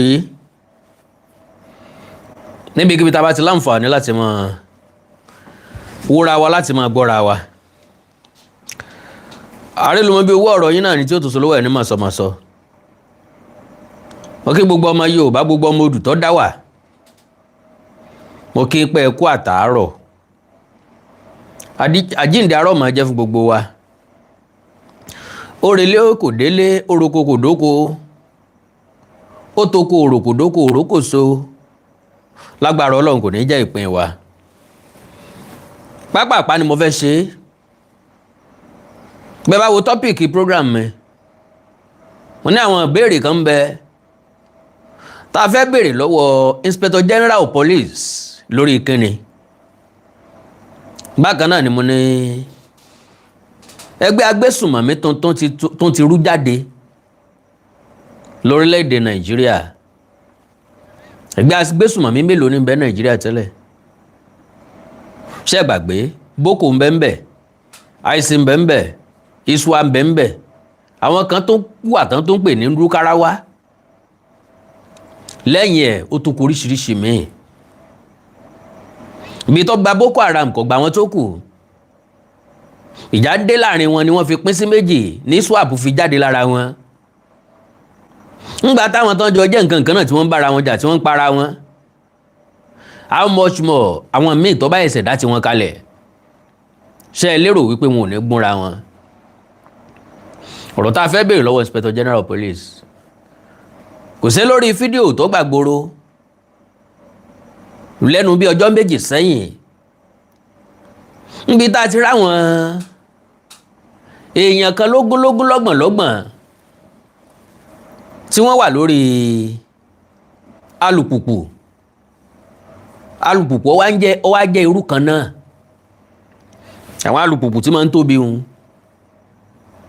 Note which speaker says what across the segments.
Speaker 1: yìí níbikíbi tá a bá ti láǹfààní láti máa wúra wa láti máa gbọ́ra wa àrélùmọ́ bí owó ọ̀rọ̀ yín náà ni tí ó tún solówó ẹ̀ ní màsọ̀màsọ mo kí gbogbo ọmọ Yorùbá gbogbo ọmọ odù tó dá wà mo kí pé ẹ kú àtàárọ̀ àjíǹde àárọ̀ máa jẹ́ fún gbogbo wa òrèlé kò délé oroko kò dóko ó toko òròkòdókò òrókòso lágbára Ọlọ́run kò ní jẹ́ ìpín wa pápápá ni mo fẹ́ ṣe bẹ́ẹ̀ bá wo tọ́pìkì program mi mo ní àwọn ìbéèrè kan ń bẹ tá a fẹ́ béèrè lọ́wọ́ Inspector General of Police lórí ìkíni bákan náà ni mo ní ẹgbẹ́ agbésùnmọ̀mí tuntun ti rú jáde lórílẹ̀‐èdè Nàìjíríà ẹgbẹ́ agbésùnmọ̀mí mélòó ní bẹ Nàìjíríà tẹ́lẹ̀ ṣé gbàgbé Boko ń bẹ ń bẹ ISIS ń bẹ ń bẹ ISWA ń bẹ ń bẹ àwọn kan tó wà tán tó ń pè ní Lakurawa lẹ́yìn ẹ̀ ó tún kó oríṣiríṣi míì ibi tó gba Boko Haram kò gba wọn tó kù ìjà dé láàrin wọn ni wọ́n fi pín sí méjì ní swap fi jáde lára wọn ńgbà táwọn tán jọ jẹ́ nǹkan kan náà tí wọ́n ń bára wọn jà tí wọ́n ń para wọn how much more àwọn míì tó bá ẹsẹ̀ dá tí wọ́n kalẹ̀ ṣe é lérò wípé wọn ò ní gbúnra wọn ọ̀rọ̀ tá a fẹ́ béèrè lọ́wọ́ Inspector General of Police kò sí lórí fídíò tó gbàgbóró lẹ́nu bí ọjọ́ méjì sẹ́yìn níbi tá a ti ráwọn èèyàn kan lógúnlógún lọ́gbọ̀nlọ́gbọ̀n tí wọ́n wà lórí alùpùpù ó wá jẹ́ irú kan náà àwọn alùpùpù tí máa ń tóbi hun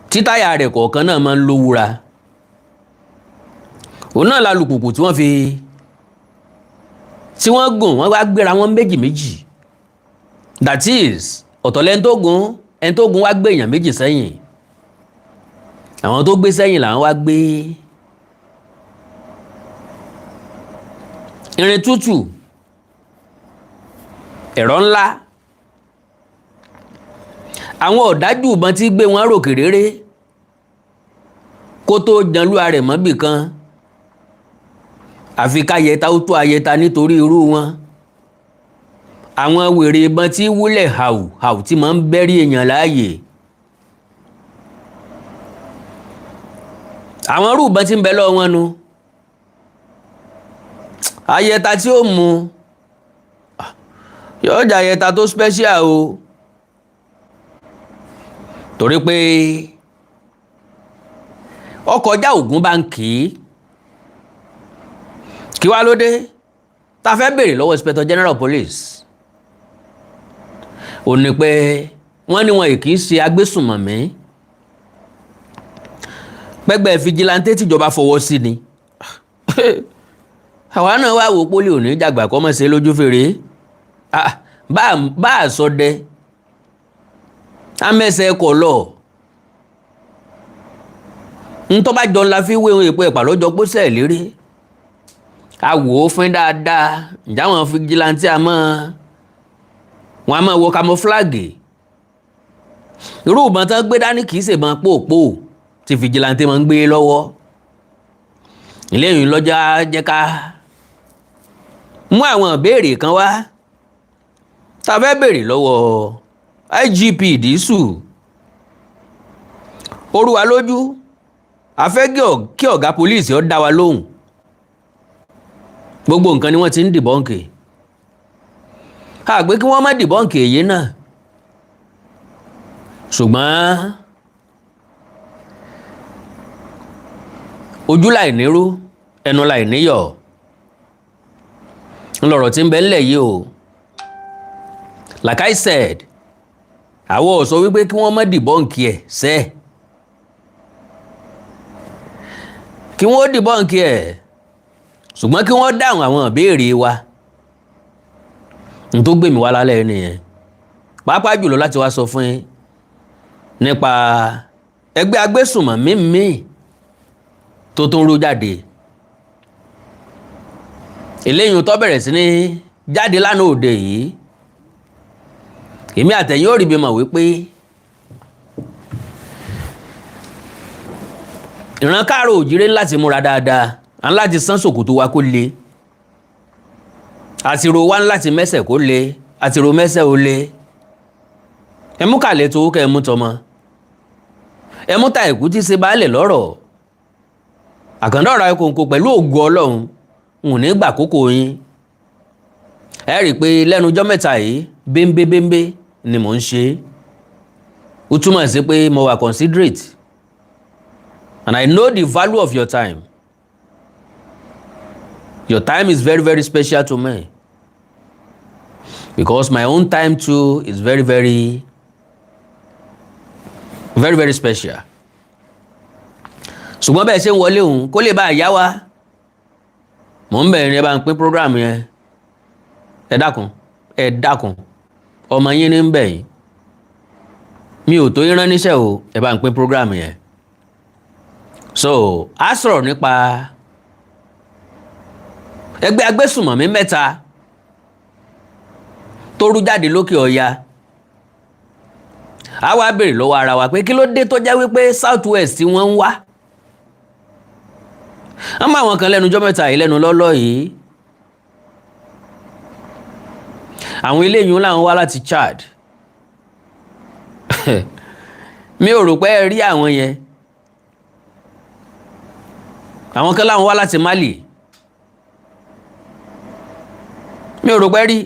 Speaker 1: tí táyà rẹ̀ kọ̀ọ̀kan náà máa ń lówúra òun náà lálùpùpù tí wọ́n gùn wọ́n wá gbéra wọn méjì méjì that is ọ̀tọ̀lẹ́ni tó gùn wá gbé èèyàn méjì sẹ́yìn àwọn tó gbé sẹ́yìn làwọn wá gbé irin tútù ẹ̀rọ ńlá àwọn ọ̀dájú ìbọn tí gbé wọn ròkè réré kó tó janlúwa rẹ̀ mọ́bì kan àfi káyẹta ó tó ayẹta nítorí irú wọn àwọn wèrè ìbọn tí wúlẹ̀ hàù tí máa ń bẹ́rí èèyàn láàyè àwọn irú ìbọn tí ń bẹ lọ́wọ́ wọn nu ayẹta tí ó mú yóò jà ayẹta tó special o torí pé ọkọjá ògún bá ń kì í kí wá ló dé tá a fẹ́ béèrè lọ́wọ́ Inspector General of Police ò ní pé wọ́n ní wọn kì í ṣe agbésùnmọ̀mí pẹ́gbẹ́ fìjìláńtẹ́ tìjọba fọwọ́ sí ni àwa náà wá wò pólì òní jàgbà kọ́ mọ̀ sí lójú fèrè bá a sọ dẹ amẹ́sẹ̀ kọ̀ lọ ntọ́ bá jọ ńlá fi wé ohun èpo ẹ̀pà lọ́jọ́ pósẹ̀ lérí a wò ó fín dáadáa ǹjẹ́ àwọn fìjìláńtì wọn a máa wọ camouflage irú ìbọn tán gbé dání kì í ṣèbọn pòpò tí fìjìláńtì máa ń gbé lọ́wọ́ ilé ìrìn lọ́jà jẹ́ ká mú àwọn ìbéèrè kan wá tá a fẹ́ béèrè lọ́wọ́ IGP Disu orúwa lójú a fẹ́ kí ọ̀gá pólíìsì ó dá wa lóhùn gbogbo nǹkan ni wọ́n ti ń dìbọ́ǹkì àgbé kí wọ́n má dìbọ́ǹkì èyí náà ṣùgbọ́n ojú láì nírú ẹnu láì níyọ̀ ńlọrọ̀ tí ń bẹ ńlẹ̀ yìí o like I said àwọn ò sọ wípé kí wọ́n má dìbọ́ǹkì ẹ̀ sẹ́ kí wọ́n dìbọ́ǹkì ẹ̀ ṣùgbọ́n kí wọ́n dáhùn àwọn ìbéèrè wa n tó gbé mi wá lálẹ́ nìyẹn pàápàá jùlọ láti wá sọ fún yín nípa ẹgbẹ́ agbésùnmọ̀mí míì tó tún rú jáde eléyìí tó bẹ̀rẹ̀ sí ní jáde lánàá òde yìí èmi àtẹ̀yìn ò rí bí mọ̀ wípé ìran káàrọ̀ òjìrè láti múra dáadáa à ń láti sán ṣòkòtò wa kó le àtìrò wa ń láti mẹ́sẹ̀ kó le àtìrò mẹ́sẹ̀ ó le ẹ mú kàlẹ́ tó kẹ́ ẹ mú tọmọ ẹ mú ta ìkú tí ṣe baálẹ̀ lọ́rọ̀ àkàndá ọ̀rọ̀ Awikonko pẹ̀lú ògo Ọlọ́run n ò ní gbà kókó yín ẹ rí i pé lẹ́nu ọjọ́ mẹ́ta yìí béńbé ni mò ń ṣe ó túmọ̀ sí pé mo wà considerate and I know the value of your time. Your time is very, very special to me because my own time too is very, very, very, very special. Ṣùgbọ́n bẹ́ẹ̀ ṣe ń wọlé òun kó lè bá àyá wa mò ń bẹ̀rẹ̀ ẹ bá ń pín program yẹn ẹ dákun ọmọ yín ní ń bẹ̀ yín mi ò tó yín rán níṣẹ́ o ẹ bá ń pín program yẹn. So a sọ̀rọ̀ nípa ẹgbẹ́ agbésùmọ̀mí mẹ́ta tó rú jáde lókè ọya a wá béèrè lọ́wọ́ ara wa pé kí ló dé tó jẹ́ wípé south west tí wọ́n ń wá wọ́n mọ àwọn kan lẹ́nu ọjọ́ mẹ́ta yìí lẹ́nu lọ́lọ́ yìí àwọn eléyìí làwọn wá láti Chad mi ò rò pé ẹ rí àwọn yẹn àwọn kan láwọn wá láti Mali mi ò rò pé rí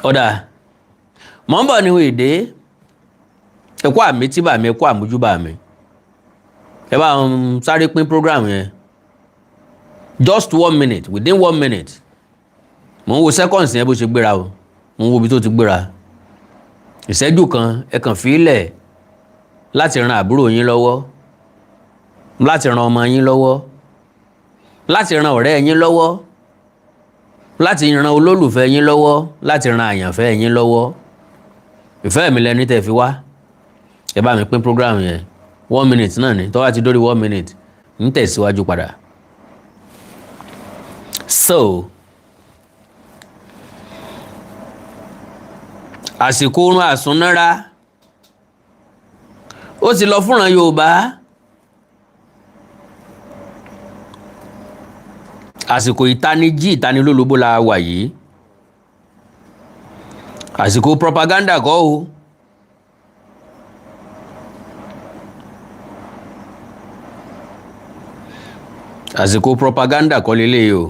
Speaker 1: ọ̀dà mọ̀ ń bọ̀ ní èdè ẹ̀kọ́ àmì tí bà mí ẹ̀kọ́ àmójúbà mi ẹ bá sáré pín program yẹn just 1 minute within 1 minute mò ń wo seconds yẹn bó ṣe gbéra o mò ń wo ibi tó ti gbéra ìṣẹ́jú kan ẹ kàn fi ilẹ̀ láti ran àbúrò yín lọ́wọ́ láti ran ọmọ yín lọ́wọ́ láti ran ọ̀rẹ́ yín lọ́wọ́ láti ran olólùfẹ́ yín lọ́wọ́ láti ran àyànfẹ́ yín lọ́wọ́ ìfẹ́ mi lẹni tẹ́ fi wá ẹ bá mi pín program yẹn 1 minute náà ni tó bá ti dórí 1 minute ń tẹ̀síwájú padà. So àsìkò oorun àsúnnára ó ti lọ fúnran Yorùbá àsìkò ìtanijí ìtanilólobó la wà yìí àsìkò propaganda kọ́ o àsìkò propaganda kọ́ lélẹ́yìí o.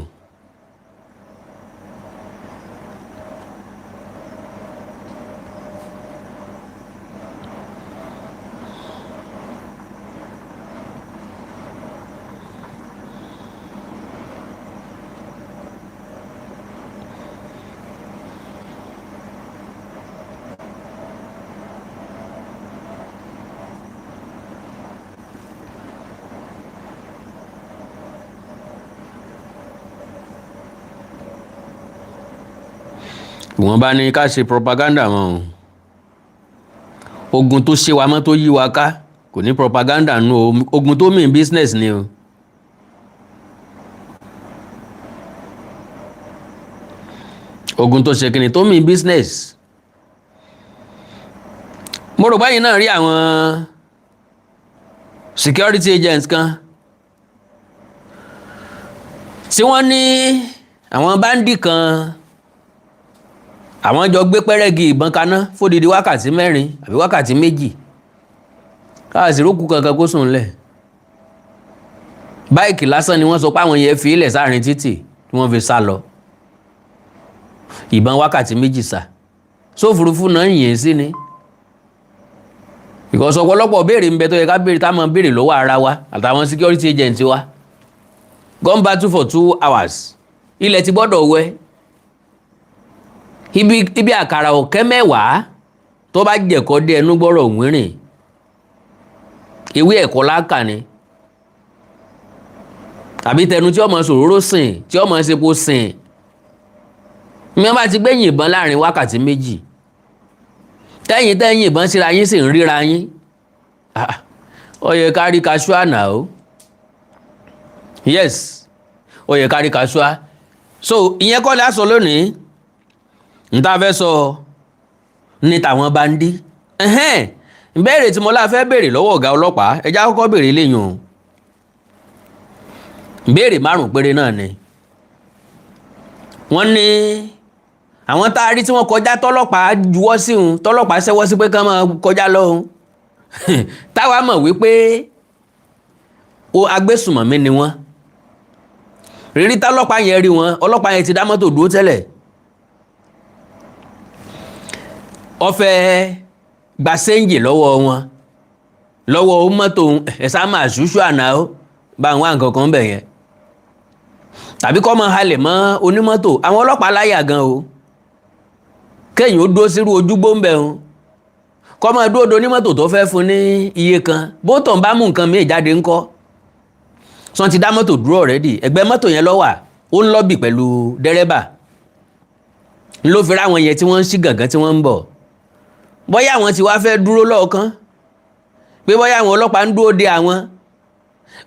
Speaker 1: wọ́n bá ní ká ṣe propaganda mọ́ ogun tó ṣe wa mọ́ tó yí wa ká kò ní propaganda nù ogun tó mean business ni o. ogun tó ṣe kíni tó mean business. mo rò báyìí náà rí àwọn security agents kan tí wọ́n ní àwọn báńdì kan àwọn jọ gbé pẹ́rẹ́gì ìbọn kaná fódìdí wákàtí 4 àbí wákàtí 2 káàsì rókù kankan kó sùn lẹ̀ báìkì lásán ni wọ́n sọ pé àwọn yẹn fi ilẹ̀ sáàrin títì tí wọ́n fi sá lọ ìbọn wákàtí 2 sá sófurufú náà yìn sí ni because ọ̀pọ̀lọpọ̀ béèrè ń bẹ tó yẹ ká béèrè tá máa béèrè lọ́wọ́ ara wa àtàwọn security agent wa gone battle for 2 hours ilẹ̀ ti gbọ́dọ̀ wẹ́ ibi àkàrà ọ̀kẹ́ 10 tó bá jẹ̀kọ́ dé ẹnu gbọ́rọ̀ wínrìn ewé ẹ̀kọ́ láǹkà ni tàbí tẹnu tí ọmọ sòróró sìn tí ọmọ sepo sìn mi bá ti gbẹ̀yìn ìbọn láàrin wákàtí 2 tẹ́yìn ìbọn síra yín sì ń ríra yín ó yẹ ká rí kaṣú àná o yes ó yẹ kárí kasuá. So ìyẹn kọ́ la sọ lónìí n ta fẹ́ sọ ní tàwọn bandi. Ìbéèrè tí mo lá fẹ́ béèrè lọ́wọ́ ọ̀gá ọlọ́pàá ẹja kọ́kọ́ béèrè léyìn o. Ìbéèrè 5 péré náà ni. Wọ́n ní àwọn tá a rí tí wọ́n kọjá tọ́lọ́pàá juwọ́ sí òun tọ́lọ́pàá ṣẹ́wọ́ sí pé kán máa kọjá lọ́hùn táwa mọ̀ wípé agbésùmọ̀mí ni wọ́n. Rírí tọ́lọ́pàá yẹn rí wọn ọlọ́pàá yẹn ti dá mọ́tò dúró tẹ́lẹ̀. Ó fẹ́ gba séǹjì lọ́wọ́ wọn lọ́wọ́ mọ́tò ẹ̀sà máa ṣùṣù àná ó bá àwọn nǹkan kan bẹ̀ yẹn. Tàbí kọ́ máa halẹ̀ mọ́ onímọ́tò àwọn ọlọ́pàá láyà gan o. Kéèyàn ó dúró sírú ojúgbó ń bẹ̀ o. Kọ́ máa dúró do onímọ́tò tó fẹ́ fún ní iye kan bótọ̀ ń bá mú nǹkan míì jáde ńkọ́. Sọ́n ti dá mọ́tò dúró already ẹgbẹ́ mọ́tò yẹn ló wà ó ń lọ́bì pẹ̀lú dẹ́rẹ́bà. Ló fi ráwọn yẹn tí wọ́n ń ṣí gàngán tí wọ́n ń bọ̀. Bóyá àwọn tí wá fẹ́ dúró lọ́ọ̀kan pé bóyá àwọn ọlọ́pàá ń dúró de àwọn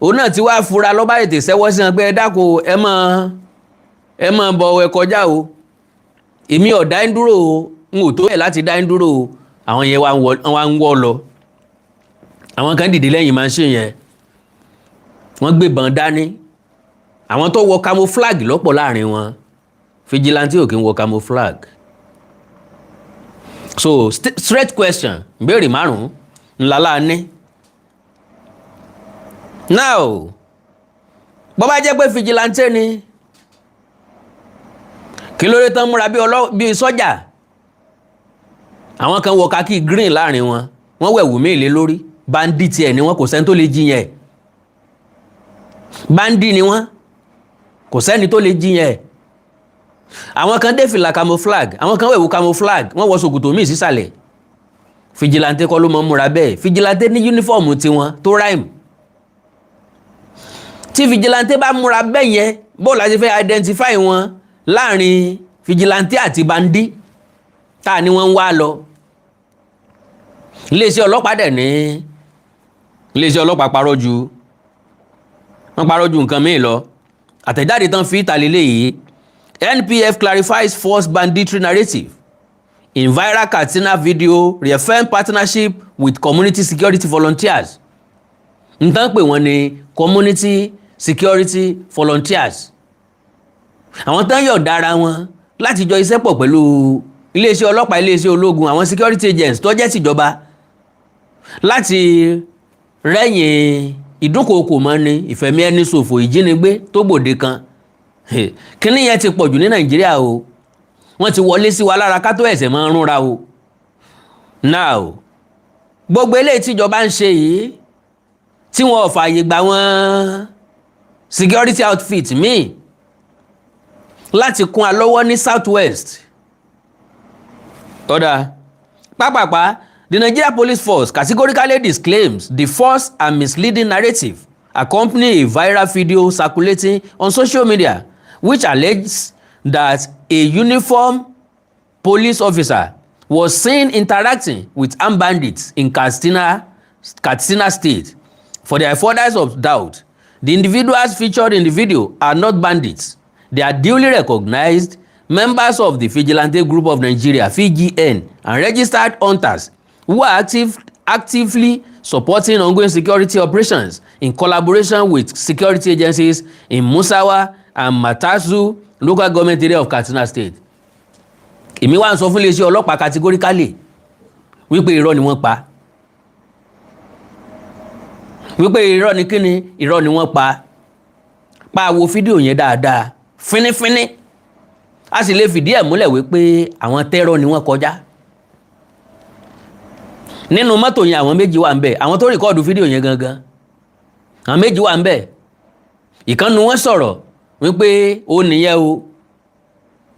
Speaker 1: òun náà ti wá fura lọ́ba ètè sẹ́wọ́ sí wọn pé ẹ dákun ẹ máa bọ̀ ẹ kọjá o èmi ò dá ń dúró o n ò tó ẹ̀ láti dá ń dúró o àwọn yẹn wá ń wọ́ lọ àwọn kan dìde lẹ́yìn machine yẹn wọ́n gbébọn dání àwọn tó wọ camouflage lọ́pọ̀ láàrin wọn vigilante ò kí ń wọ camouflage. So straight question ìbéèrè 5 ńlá láàánú. Now bó bá jẹ́ pé vigilante ni kí ló dé tán múra bí sọ́jà àwọn kan wọ kaki green láàrin wọn wọ́n wẹ̀wù méèlé lórí bandit ẹ̀ ni wọ́n kò sẹ́ni tó lè jiyàn ẹ̀ bandi ni wọ́n kò sẹ́ni tó lè jiyàn ẹ̀ àwọn kan dé fìlà camouflage àwọn kan wẹ̀wù camouflage wọ́n wọ ṣòkòtò míì sísàlẹ̀ vigilante kọ́ ló mọ́ múra bẹ́ẹ̀ vigilante ní yúnífọ́ọ̀mù tiwọn tó ráìmù tí vigilante bá múra bẹ́ẹ̀ yẹn bó la ṣe fẹ́ identify wọn láàrin vigilante àti bandi tá ni wọ́n ń wá lọ iléeṣẹ́ ọlọ́pàá dẹ̀ ní iléeṣẹ́ ọlọ́pàá parọ́ ju nǹkan míì lọ àtẹ̀jáde tán fi ìtàlélẹ̀ yìí NPF clarifies false banditry narrative in viral Katsina video reaffirm partnership with community security volunteers. Nǹkan pè wọ́n ní community security volunteers. Àwọn tán yọ̀ dára wọn láti jọ iṣẹ́ pọ̀ pẹ̀lú iléeṣẹ́ ọlọ́pàá iléeṣẹ́ ológun àwọn security agents tó jẹ́ tìjọba láti rẹ́yìn ìdúnkòokò mọ́ni ìfẹ̀mí ẹni ṣòfò ìjínigbé tó gbòde kan. Kíní yẹn ti pọ̀jù ní Nàìjíríà o wọ́n ti wọlé sí wa lára ká tó ẹ̀sẹ̀ máa ń rúnra o. Now gbogbo eléyìí tíjọba ń ṣe yìí tí wọn ò fààyè gbà wọn security outfit míì láti kún a lọ́wọ́ ní Southwest. Ọ̀dà pápápá the Nigeria Police Force categorically disclaims the false and misleading narrative accompanying a viral video circulating on social media which alleges that a uniformed police officer was seen interacting with armed bandits in Katsina State. For the avoidance of doubt, the individuals featured in the video are not bandits. They are duly recognized members of the Vigilante Group of Nigeria (VGN) and registered hunters who are actively supporting ongoing security operations in collaboration with security agencies in Musawa and Matazu local government area of Katsina State. Èmi wá ń sọ fún iléeṣẹ́ ọlọ́pàá categorically wípé irọ́ ni wọ́n pa. Wípé irọ́ ni kíni irọ́ ni wọ́n pa. Pa wo fídíò yẹn dáadáa fínífíní. A sì lè fìdí ẹ̀ múlẹ̀ wípé àwọn tẹ́rọ̀ ni wọ́n kọjá. Nínú mọ́tò yẹn àwọn méjì wà ń bẹ̀ àwọn tó rìkọ́ọ̀dù fídíò yẹn gangan. Àwọn méjì wà ń bẹ̀. Ìkànnì wọn sọ̀rọ̀ wípé ó nìyẹn o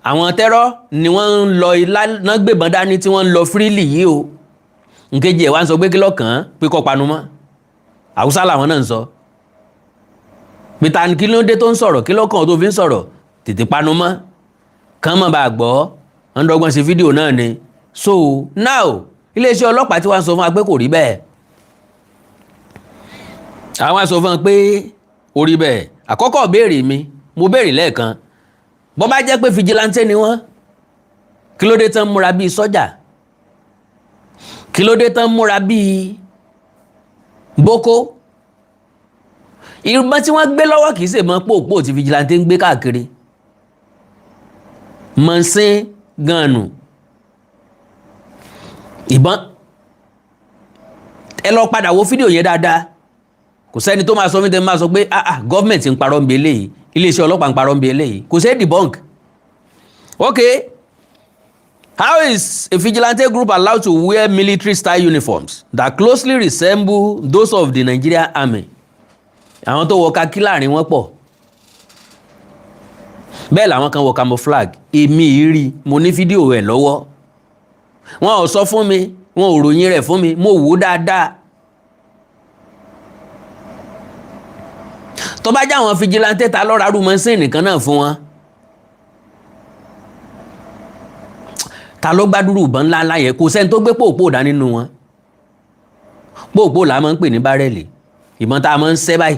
Speaker 1: àwọn tẹ́rọ̀ ni wọ́n ń lọ iná gbébọn dání tí wọ́n ń lọ fírílì yìí o nkéjì ẹ̀ wá ń sọ pé kí lọ́kàn pé kọ́ panu mọ́ Haúsá làwọn náà ń sọ pé ta ni kí ló dé tó ń sọ̀rọ̀ kí lọ́kàn tó fi ń sọ̀rọ̀ tètè panu mọ́ kàn mọ́ bá gbọ́ wọ́n dọ́gbọ́n ṣe fídíò náà ni. So now iléeṣẹ́ ọlọ́pàá tí wọ́n sọ fún wa pé kò rí bẹ́ẹ̀ àwọn sọ fún wa pé ó rí bẹ́ẹ̀. Àkọ́kọ́ béèrè mi mo béèrè lẹ́ẹ̀kan bó bá jẹ́ pé fìjìláńtẹ́ ni wọ́n kí ló dé tán múra bíi sọ́jà kí ló dé tán múra bíi boko ìbọn tí wọ́n gbé lọ́wọ́ kìí ṣe mọ́ pòpò tí fìjìláńtẹ́ ń gbé káàkiri mọ̀nsín gan-an ìbọn ẹ lọ padà wo fídíò yẹn dáadáa kò sẹ́ni tó máa sọ fún mi máa sọ pé gọ́ọ̀mẹ̀ntì ń parọ́ ń bi eléyìí iléeṣẹ́ ọlọ́pàá ń parọ́ ń bi eléyìí kò sí debunk. Okay, how is a vigilante group allowed to wear military style uniforms that closely resemble those of the Nigerian army? Àwọn tó wọ kakí láàrin wọn pọ̀ bẹ́ẹ̀ làwọn kan wọ camouflage èmi ìrí mo ní fídíò ẹ̀ lọ́wọ́ wọn ò sọ fún mi wọn ò ròyìn rẹ̀ fún mi mo wò dáadáa. Tó bá jẹ́ àwọn fìjìláńtẹ́ ta lọ́ra rú mọ́sìn nìkan náà fún wọn ta ló gbádùrú ìbọn ńláńlá yẹn kò sẹ́ni tó gbé pòpò dá nínú wọn pòpò là máa ń pè ní bárẹ̀lì ìbọn tá a máa ń ṣẹ́ báyìí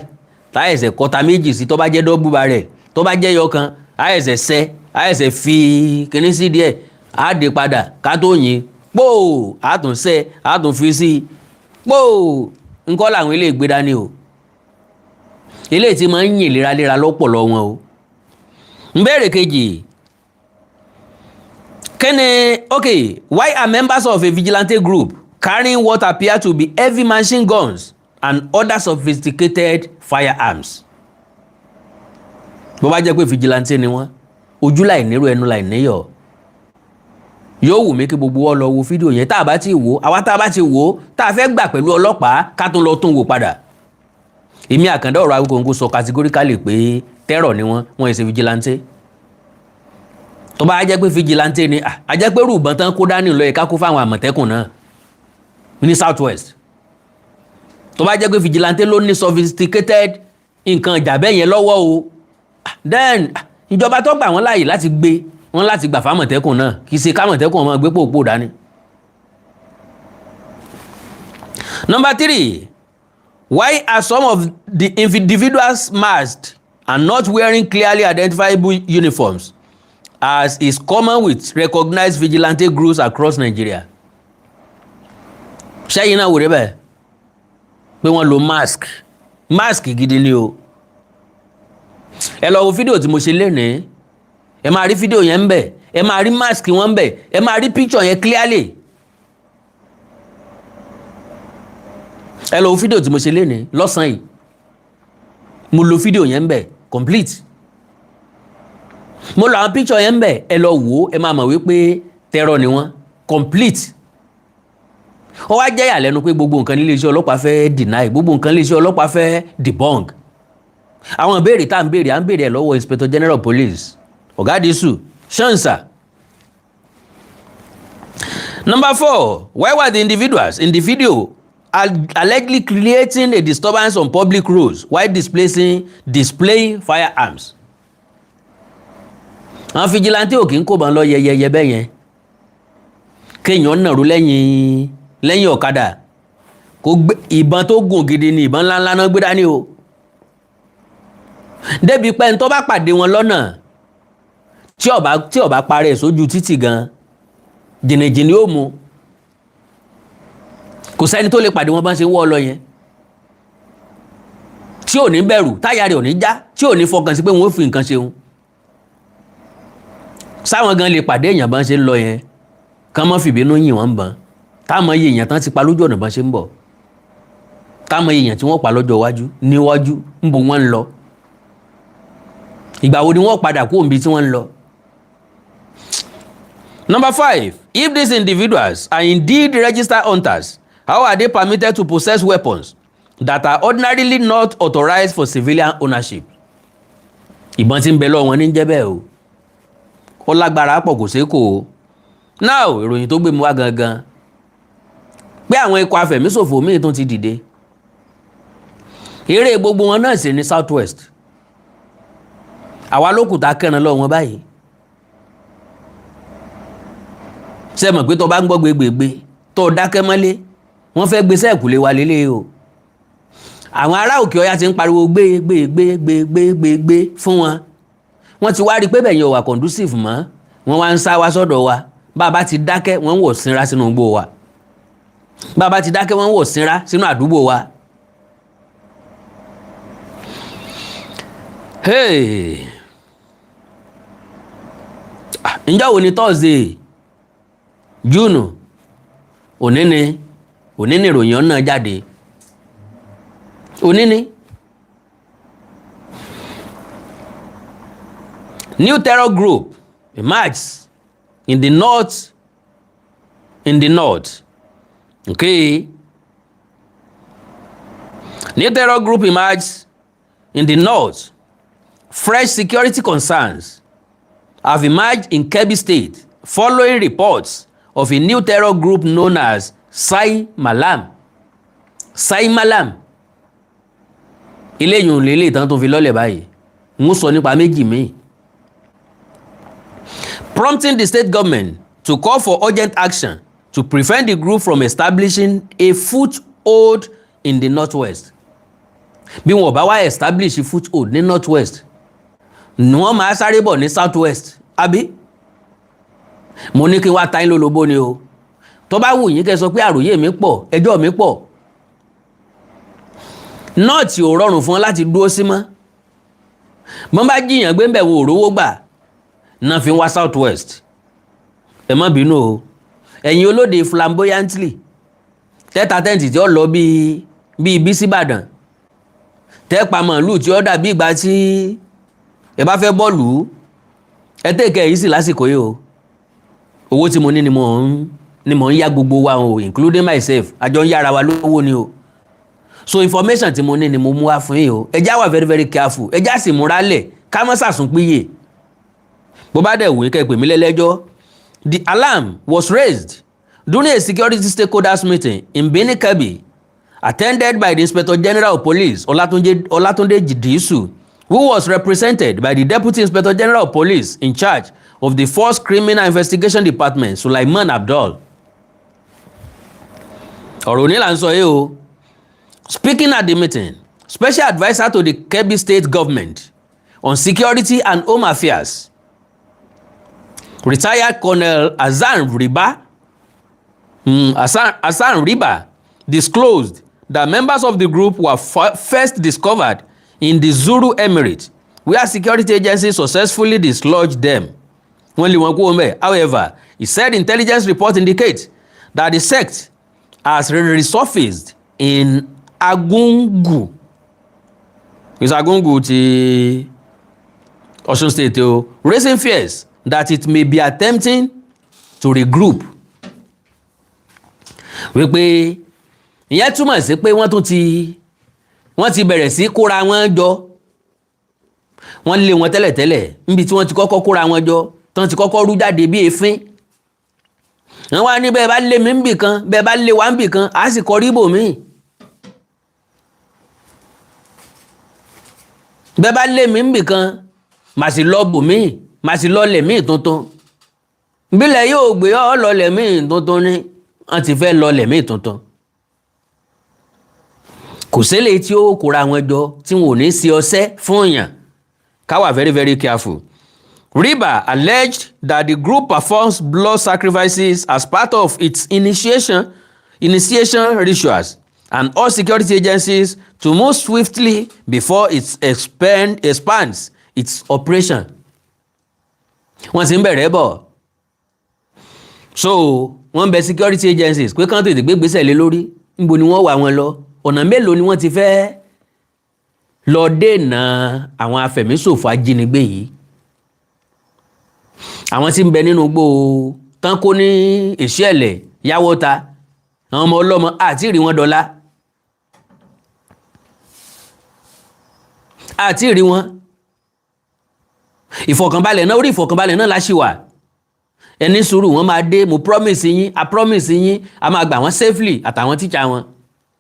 Speaker 1: tá a ẹ̀sẹ̀ kọta méjì sí tó bá jẹ́ dọ́gbù bárẹ̀ tó bá jẹ́ yọkan a ẹ̀sẹ̀ ṣẹ́ a ẹ̀sẹ̀ fi kíní sí díẹ̀ a dé padà ká tó yìn pò a tún ṣẹ́ a tún fi sí pò ńkọ́ làwọn ilé ìgbé dání o ilé tí máa ń yìn léraléra lọ́pọ̀lọ́ wọn o. Ìbéèrè kejì okay, why are members of a vigilante group carrying what appear to be heavy machine guns and other sophisticated firearms? Bó bá jẹ́ pé vigilante ni wọ́n ojú láì nírò ẹnu láì níyọ̀ yóò wù mí kí gbogbo wọn lọ wo fídíò yẹn tá a bá ti wò àwa tá a bá ti wò tá a fẹ́ gbà pẹ̀lú ọlọ́pàá ká tún lọ tún wò padà. Èmi Àkàndá ọ̀rọ̀ Awikonko sọ categorically pé terror ni wọ́n ṣe vigilante. Tó bá jẹ́ pé vigilante ni a jẹ́ pé rúbọ̀n tán kó dání lọ ẹ̀ka kó fáwọn àmọ̀tẹ́kùn náà ní south west. Tó bá jẹ́ pé vigilante ló ní sophisticated nǹkan ìjà bẹ́ẹ̀ yẹn lọ́wọ́ o then ìjọba tó gbà wọ́n láàyè láti gbé wọ́n láti gbà fámọ̀tẹ́kùn náà kì í ṣe kámọ̀tẹ́kùn ọmọ gbé pòpò dání. Number 3, why are some of the individuals masked and not wearing clearly identifiable uniforms as is common with recognized vigilante groups across Nigeria? Ṣẹ́yìn náà wò rẹ́ bẹ́ẹ̀ pé wọ́n lo mask gidi ni o. Ẹ lọ wo fídíò tí mo ṣe lénìí ẹ máa rí fídíò yẹn ń bẹ̀ ẹ máa rí mask wọn ń bẹ̀ ẹ máa rí picture yẹn clearly. Ẹ lọ wo fídíò tí mo ṣe lénìí lọ́sàn-án yìí mo lo fídíò yẹn ń bẹ̀ complete. Mo lọ àwọn picture yẹn ń bẹ̀ ẹ lọ wò ẹ máa mọ̀ wípé terror ni wọ́n complete. Ó wá jẹ́ ìyàlẹ́nu pé gbogbo nǹkan nílé iṣẹ́ ọlọ́pàá fẹ́ deny gbogbo nǹkan nílé iṣẹ́ ọlọ́pàá fẹ́ debunk. Àwọn ìbéèrè tá à ń béèrè ẹ̀ lọ́wọ́ Inspector General Police Ọ̀gá Disu Shansa. Number 4, why were the individuals in the video allegedly creating a disturbance on public roads while displaying firearms? Àwọn fìjìláńtì ò kí ń kó bọn lọ yẹyẹyẹ bẹ́ẹ̀ yẹn kéèyàn nàró lẹ́yìn ọ̀kadà kó gbé ìbọn tó gùn gidi ni ìbọn ńláńlá náà gbé dání o. Débi pé ń tó bá pàdé wọn lọ́nà tí ó bá parẹ́ sójú títì gan jìnnìjìnnì ó mu kò sẹ́ni tó lè pàdé wọn bá ń ṣe wọ́ ọ lọ yẹn tí ò ní bẹ̀rù táyà rẹ̀ ò ní já tí ò ní fọkàn sí pé wọ́n ó fi nǹkan ṣeun. Sáwọn gan lè pàdé èèyàn bá ń ṣe ń lọ yẹn kán mọ́ fìbínú yìn wọ́n bàn táwọn iye èèyàn tán ti pa lójú ọ̀nà bá ṣe ń bọ̀ táwọn èèyàn tí wọ́n pa lọ́jọ́ iwájú níwájú ń bo wọ́n ń lọ ìgbà wo ni wọ́n padà kú òǹbí tí wọ́n ń lọ. Number 5, if these individuals are indeed registered hunters, how are they permitted to possess weapons that are ordinarily not authorized for civilian ownership? Ìbọn tí ń bẹ lọ́wọ́ wọn ní jẹ́ bẹ́ẹ̀ o ó lágbára pọ̀ kò sékò o. Now ìròyìn tó gbé mi wá gangan pé àwọn ikọ̀ afẹ̀míṣòfò míì tún ti dìde eré gbogbo wọn náà sì ní south west àwa lókùtà kẹran lọ wọn báyìí. Ṣé mọ̀ pé tó bá ń gbọ́ gbégbègbè tó dákẹ́ mọ́lé wọ́n fẹ́ gbé sẹ́ẹ̀kùlé wa lélẹ̀ o. Àwọn ará òkè ọya ti ń pariwo gbé fún wọn wọ́n ti wá rí pé bẹ̀yẹn ò wà conducive mọ́ wọ́n wá ń sá wá sọ́dọ̀ wa bá a bá ti dákẹ́ wọ́n ń wò sínra sínú igbó wa bá a bá ti dákẹ́ wọ́n ń wò sínra sínú àdúgbò wa. ǹjọ́ wo ni Thursday June òní ni ìròyìn náà jáde òní ni. New terror group emerges in the north. Okay. New terror group emerges in the north. Fresh security concerns have emerged in Kebbi State following reports of a new terror group known as Sai Malam. Sai Malam. Eléyìí ò lélẹ̀ tán tó fi lọ́lẹ̀ báyìí. Mo sọ nípa méjì míì. Prompting the state government to call for urgent action to prevent the group from establishing a foothold in the northwest. Bí wọn bá wá establish a foothold ní northwest, ni wọ́n máa sáré bọ̀ ní southwest, àbí? Mo ní kí wá ta yín lólobó ni o. Tó bá wù yín kẹ́ sọ pé àròyé mi pọ̀, ẹjọ́ mi pọ̀. North ò rọrùn fún wọn láti dúró sí mọ́. Mo bá jiyàn gbé ń bẹ̀ wo òrówó gbà. Náà fi wá southwest. Ẹ má bínú o. Ẹ̀yin olóde flamboyantly. Tẹ́ta tẹ́ǹtì tí ó lọ bí ibi síbàdàn. Tẹ́pa màálù tí ó dàbí ìgbà tí ẹ bá fẹ́ bọ́ọ̀lù. Ẹ tẹ́kẹ̀ yìí sì lásìkò yìí o. Owó tí mo ní ni mò ń yá gbogbo wa o, including myself. Àjọ ń yára wa lówó ni o. So information tí mo ní ni mo mú wá fún yín o. Ẹ já wà very very careful. Ẹ já sì múra lẹ̀ ká má sàsùn píye. Bó bá dẹ̀ wù kẹ́ pè mí lẹ́lẹ́jọ́. The alarm was raised during a security stakeholders meeting in Benin Kebbi, attended by the Inspector General of Police Olatunde Disu, who was represented by the Deputy Inspector General of Police in charge of the Force Criminal Investigation Department, Sulaiman Abdul. Ọ̀rọ̀ ní là ń sọ yìí o. Speaking at the meeting, Special Adviser to the Kebbi State Government on Security and Home Affairs, Retired Colonel Hassan Riba disclosed that members of the group were first discovered in the Zulu Emirate, where security agencies successfully dislodged them. However, he said intelligence reports indicate that the sect has resurfaced in Agungu. It's Agungu ti Osun State, raising fears that it may be attempting to regroup. Wípé ìyẹn túmọ̀ sí pé wọ́n ti bẹ̀rẹ̀ sí kóra wọn jọ. Wọ́n lé wọn tẹ́lẹ̀tẹ́lẹ̀ níbi tí wọ́n ti kọ́kọ́ kóra wọn jọ tán ti kọ́kọ́ rú jáde bí èéfín. Wọ́n wá ní bẹ́ẹ̀ bá lé mi níbì kan bẹ́ẹ̀ bá lé wa níbì kan á sì kọrí ibòmíì. Bẹ́ẹ̀ bá lé mi níbì kan màá sì lọ bòmíì. Màá sì lọ lẹ̀mí tuntun. Bílẹ̀ yóò gbé ọ lọ lẹ̀mí tuntun ni wọ́n ti fẹ́ lọ lẹ̀mí tuntun. Kò ṣẹlẹ̀ tí ó kóra wọn jọ tí wọn ò ní sí ọṣẹ́ fún èèyàn. Ká wà very very careful. Riba alleged that the group performs blood sacrifices as part of its initiation rituals and all security agencies to move swiftly before it expands its operation. Wọ́n sì ń bẹ̀rẹ̀ bọ̀. So wọ́n bẹ security agencies pé kán tètè gbé gbèsè lé lórí. Níbo ni wọ́n wà wọn lọ? Ọ̀nà mélòó ni wọ́n ti fẹ́ lọ dènà àwọn afẹ̀míṣòfò ajínigbé yìí? Àwọn tí ń bẹ nínú igbó tán kó ní Ìṣẹ̀lẹ̀ Yáwọ́ta, àwọn ọmọ ọlọ́mọ àti rí wọn dọ́là. Àti rí wọn. Ìfọ̀kànbalẹ̀ náà orí ìfọ̀kànbalẹ̀ náà láṣì wà. Ẹni sùúrù wọn máa dé, mo promise yín, I promise yín, a máa gbà wọ́n safely àtàwọn tíṣà wọn.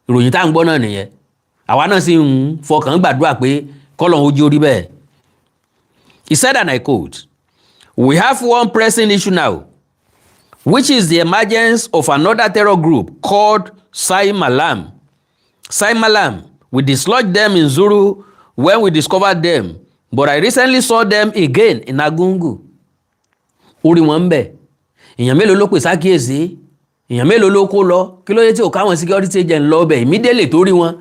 Speaker 1: Ìròyìn tá à ń gbọ́ náà nìyẹn. Àwa náà sì ń fọkàn gbàdúrà pé kọ́lọ́hun ojú orí bẹ́ẹ̀. He said, and I quote, "We have one pressing issue now, which is the emergence of another terror group called Sai Malam. Sai Malam, we dislodged them in Zuru when we discovered them but I recently saw them again in Agungu. Orí wọn ń bẹ̀. Èèyàn mélòó ló pè sákìyèsí? Èèyàn mélòó ló kó lọ? Kí ló dé tí ò káwọn security agent lọ bẹ̀ immediately tó rí wọn?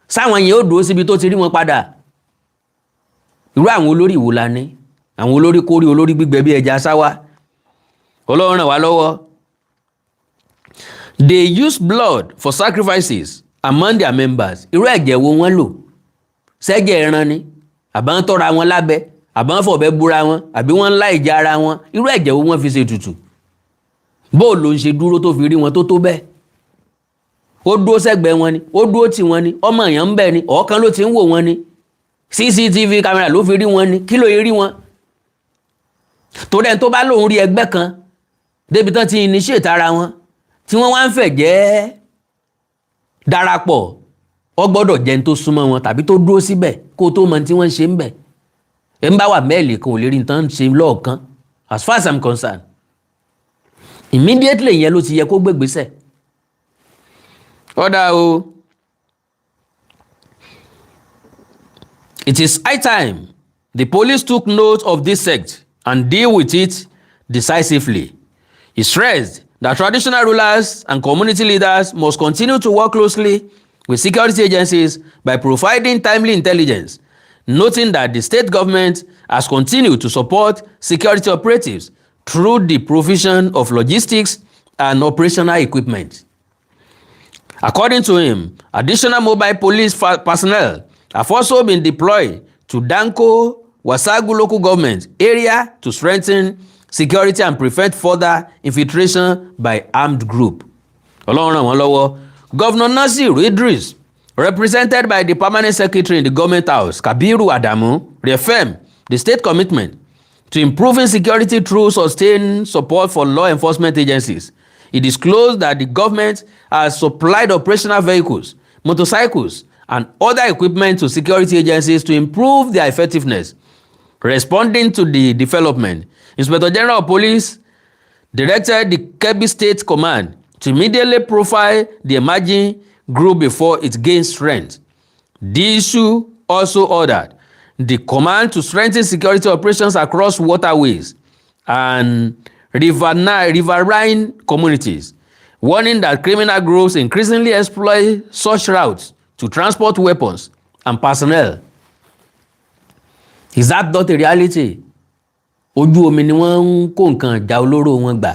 Speaker 1: Sáwọn yẹn ó dúró síbi tó ti rí wọn padà. Irú àwọn olórí ìwò la ní. Àwọn olórí kórí olórí gbígbẹ bí ẹja sáwá. Ọlọ́run ràn wá lọ́wọ́. They use blood for sacrifices among their members. Irú ẹ̀jẹ̀ wo wọ́n lò? Ṣẹ́jẹ̀ ẹran ni? Àbá ń tọ́ra wọn lábẹ́? Àbá ń fọ̀bẹ búra wọn? Àbí wọ́n ń lá ìjà ara wọn? Irú ẹ̀jẹ̀ wo wọ́n fi ṣe ètùtù? Bó ló ń ṣe dúró tó fi rí wọn tó bẹ́ẹ̀? Ó dúró sẹ́gbẹ̀ẹ́ wọn ni? Ó dúró tì wọn ni? Ọmọ èèyàn ń bẹ ni? Ọ̀kan ló ti ń wò wọn ni? CCTV camera ló fi rí wọn ni? Kí ló yẹ rí wọn? Torí ẹni tó bá lóun rí ẹgbẹ́ kan débi tán ti initiate ara wọn tí wọ́n wá ń fẹ̀ jẹ́ darapọ̀, ó gbọ́dọ̀ jẹ́ ní tó súnmọ́ wọn tàbí tó dúró síbẹ̀ kó tó mọ tí wọ́n ń ṣe ń bẹ̀. Ẹ ń bá wà mẹ́ẹ̀lì kan ò lè rí nǹkan ṣe lọ́ọ̀kan as far as I'm concerned. Immediately yẹn ló ti yẹ kó gbégbésẹ̀. Ọ̀dà o. It is high time the police took note of this sect and deal with it decisively. He stressed that traditional rulers and community leaders must continue to work closely with security agencies by providing timely intelligence, noting that the state government has continued to support security operatives through the provision of logistics and operational equipment. According to him, additional mobile police personnel have also been deployed to Danko, Wasagu local government area to strengthen security and prevent further infiltration by armed group. Ọlọ́run ràn wọ́n lọ́wọ́. Governor Nasir Idris, represented by the permanent secretary in the government house, Kabiru Adamu, reaffirmed the state commitment to improving security through sustained support for law enforcement agencies. He disclosed that the government has supplied operational vehicles, motorcycles, and other equipment to security agencies to improve their effectiveness. Responding to the development, Inspector General of Police directed the Kebbi State Command to immediately profile the emerging group before it gains strength. Disu also ordered the command to strengthen security operations across waterways and riverine communities, warning that criminal groups increasingly exploit such routes to transport weapons and personnel. Is that not a reality? Ojú omi ni wọ́n ń kó nǹkan ìjà olóró wọn gbà.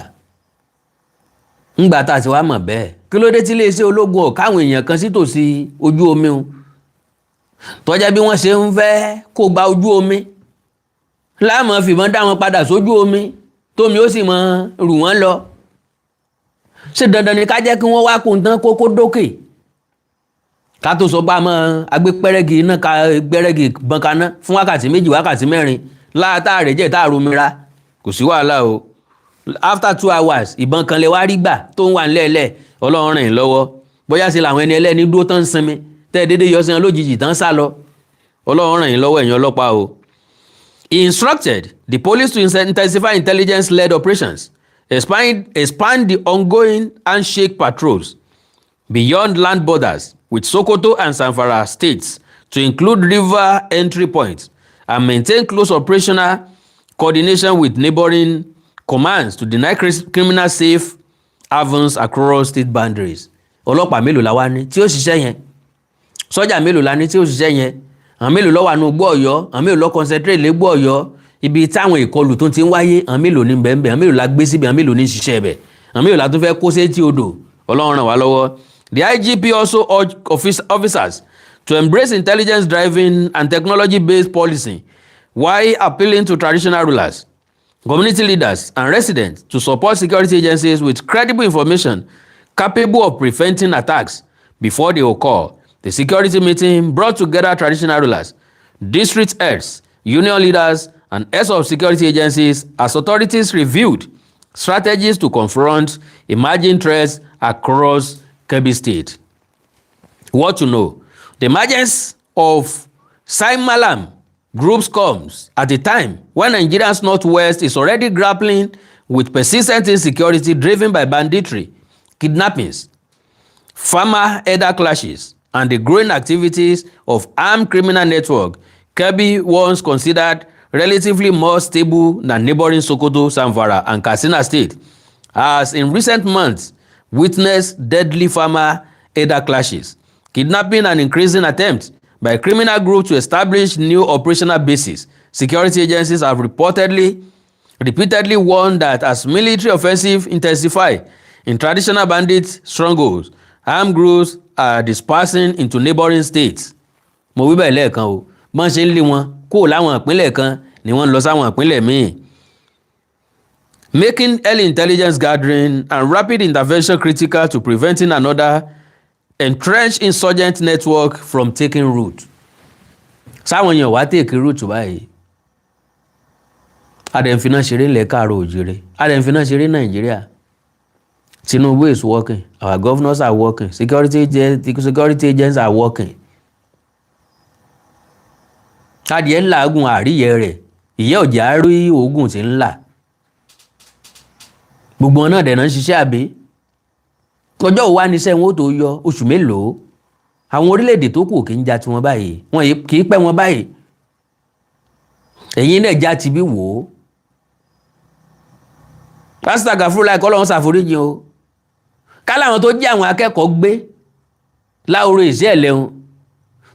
Speaker 1: Ńgbà tá a ti wá mọ̀ bẹ́ẹ̀. Kí ló dé tí iléeṣẹ́ ológun ò káwọn èèyàn kan sí tòsí ojú omi o? Tọ́jà bí wọ́n ṣe ń fẹ́ kó gba ojú omi. Láàmú fìbọn dá wọn padà sójú omi. Tómi ó sì mọ rù wọ́n lọ. Ṣé dandan ni ká jẹ́ kí wọ́n wá kó nǹkan kókó dókè? Ká tó sọ bá mọ́ agbé pẹ́rẹ́gì iná ka gbẹ́rẹ́gì bọ́nkaná fún wákàtí 2 wákàtí 4 láàtàrẹ̀ jẹ́ ìtàromira kò sí wàhálà o. After 2 hours ìbọn kan lè wá rí gbà tó ń wà nílẹ̀ẹ́lẹ̀. Ọlọ́run ràn yín lọ́wọ́. Bóyá sí làwọn ẹni ẹlẹ́ni dúró tán sinmi tẹ́ dédé yọ sí wọn lójijì tán sá lọ. Ọlọ́run ràn yín lọ́wọ́ ẹ̀yin ọlọ́pàá o. He instructed the police to intensify intelligence-led operations, expand the ongoing handshake patrols beyond land borders with Sokoto and Zamfara states to include river entry points, and maintain close operational coordination with neighboring commands to deny criminal safe havens across state boundaries. Ọlọ́pàá mélòó la wá ní tí ó ṣiṣẹ́ yẹn? Sọ́jà mélòó la ní tí ó ṣiṣẹ́ yẹn? Àwọn mélòó ló wà nínú Igbó Ọ̀yọ́? Àwọn mélòó ló concentrate lé Igbó Ọ̀yọ́? Ibi táwọn ìkọlù tó ti ń wáyé, àwọn mélòó ní bẹ́ẹ̀ àwọn mélòó la gbé síbi, àwọn mélòó ní ṣiṣẹ́ bẹ̀, àwọn mélòó la tún fẹ́ kó sétí odò. Ọlọ́run ràn wá lọ́wọ́. The IGP also urged officers to embrace intelligence-driven and technology-based policing while appealing to traditional rulers, community leaders, and residents to support security agencies with credible information capable of preventing attacks before they occur. The security meeting brought together traditional rulers, district heads, union leaders, and heads of security agencies as authorities reviewed strategies to confront emerging threats across Kebbi State. What to know? The emergence of Sai Malam groups comes at a time when Nigeria's northwest is already grappling with persistent insecurity driven by banditry, kidnappings, farmer-elder clashes, and the growing activities of armed criminal network Kebbi, once considered relatively more stable than neighboring Sokoto, Zamfara, and Katsina State, has in recent months witnessed deadly farmer-herder clashes, kidnapping, and increasing attempts by criminal groups to establish new operational bases. Security agencies have repeatedly warned that as military offensive intensify in traditional bandit strongholds, armed groups are dispersing into neighboring states. Mo wí bẹ́ẹ̀ lẹ́ẹ̀kan o, bọ́n ṣe ń lé wọn kó láwọn ìpínlẹ̀ kan ni wọ́n ń lọ sáwọn ìpínlẹ̀ míì. Making early intelligence gathering and rapid intervention critical to preventing another entrenched insurgent network from taking root. Sáwọn èèyàn wá take root báyìí. Adẹ̀nfinà ṣeré ńlẹ̀ káàró òjìrè. Adẹ̀nfinà ṣeré Nàìjíríà. Tinubu is working. Our governors are working. Security agents are working. Adìẹ ńlá agun àríyẹ rẹ̀. Ìyẹ́ ọ̀jà rí ogun tí ń là. Gbogbo wọn náà dẹ̀ náà ń ṣiṣẹ́ àbí. Ọjọ́ òwá níṣẹ́ wọn ó tó yọ oṣù mélòó. Àwọn orílẹ̀-èdè tó kù kì í já tiwọn báyìí. Wọn kì í pẹ́ wọn báyìí. Ẹ̀yin náà já ti bí wò ó. Pásítọ̀ Gàfúrúláì kọ́ lọ́wọ́ ṣàforíjì o. Káláwọn tó jẹ́ àwọn akẹ́kọ̀ọ́ gbé láòrò ìṣẹ́ ẹ̀lẹ́hun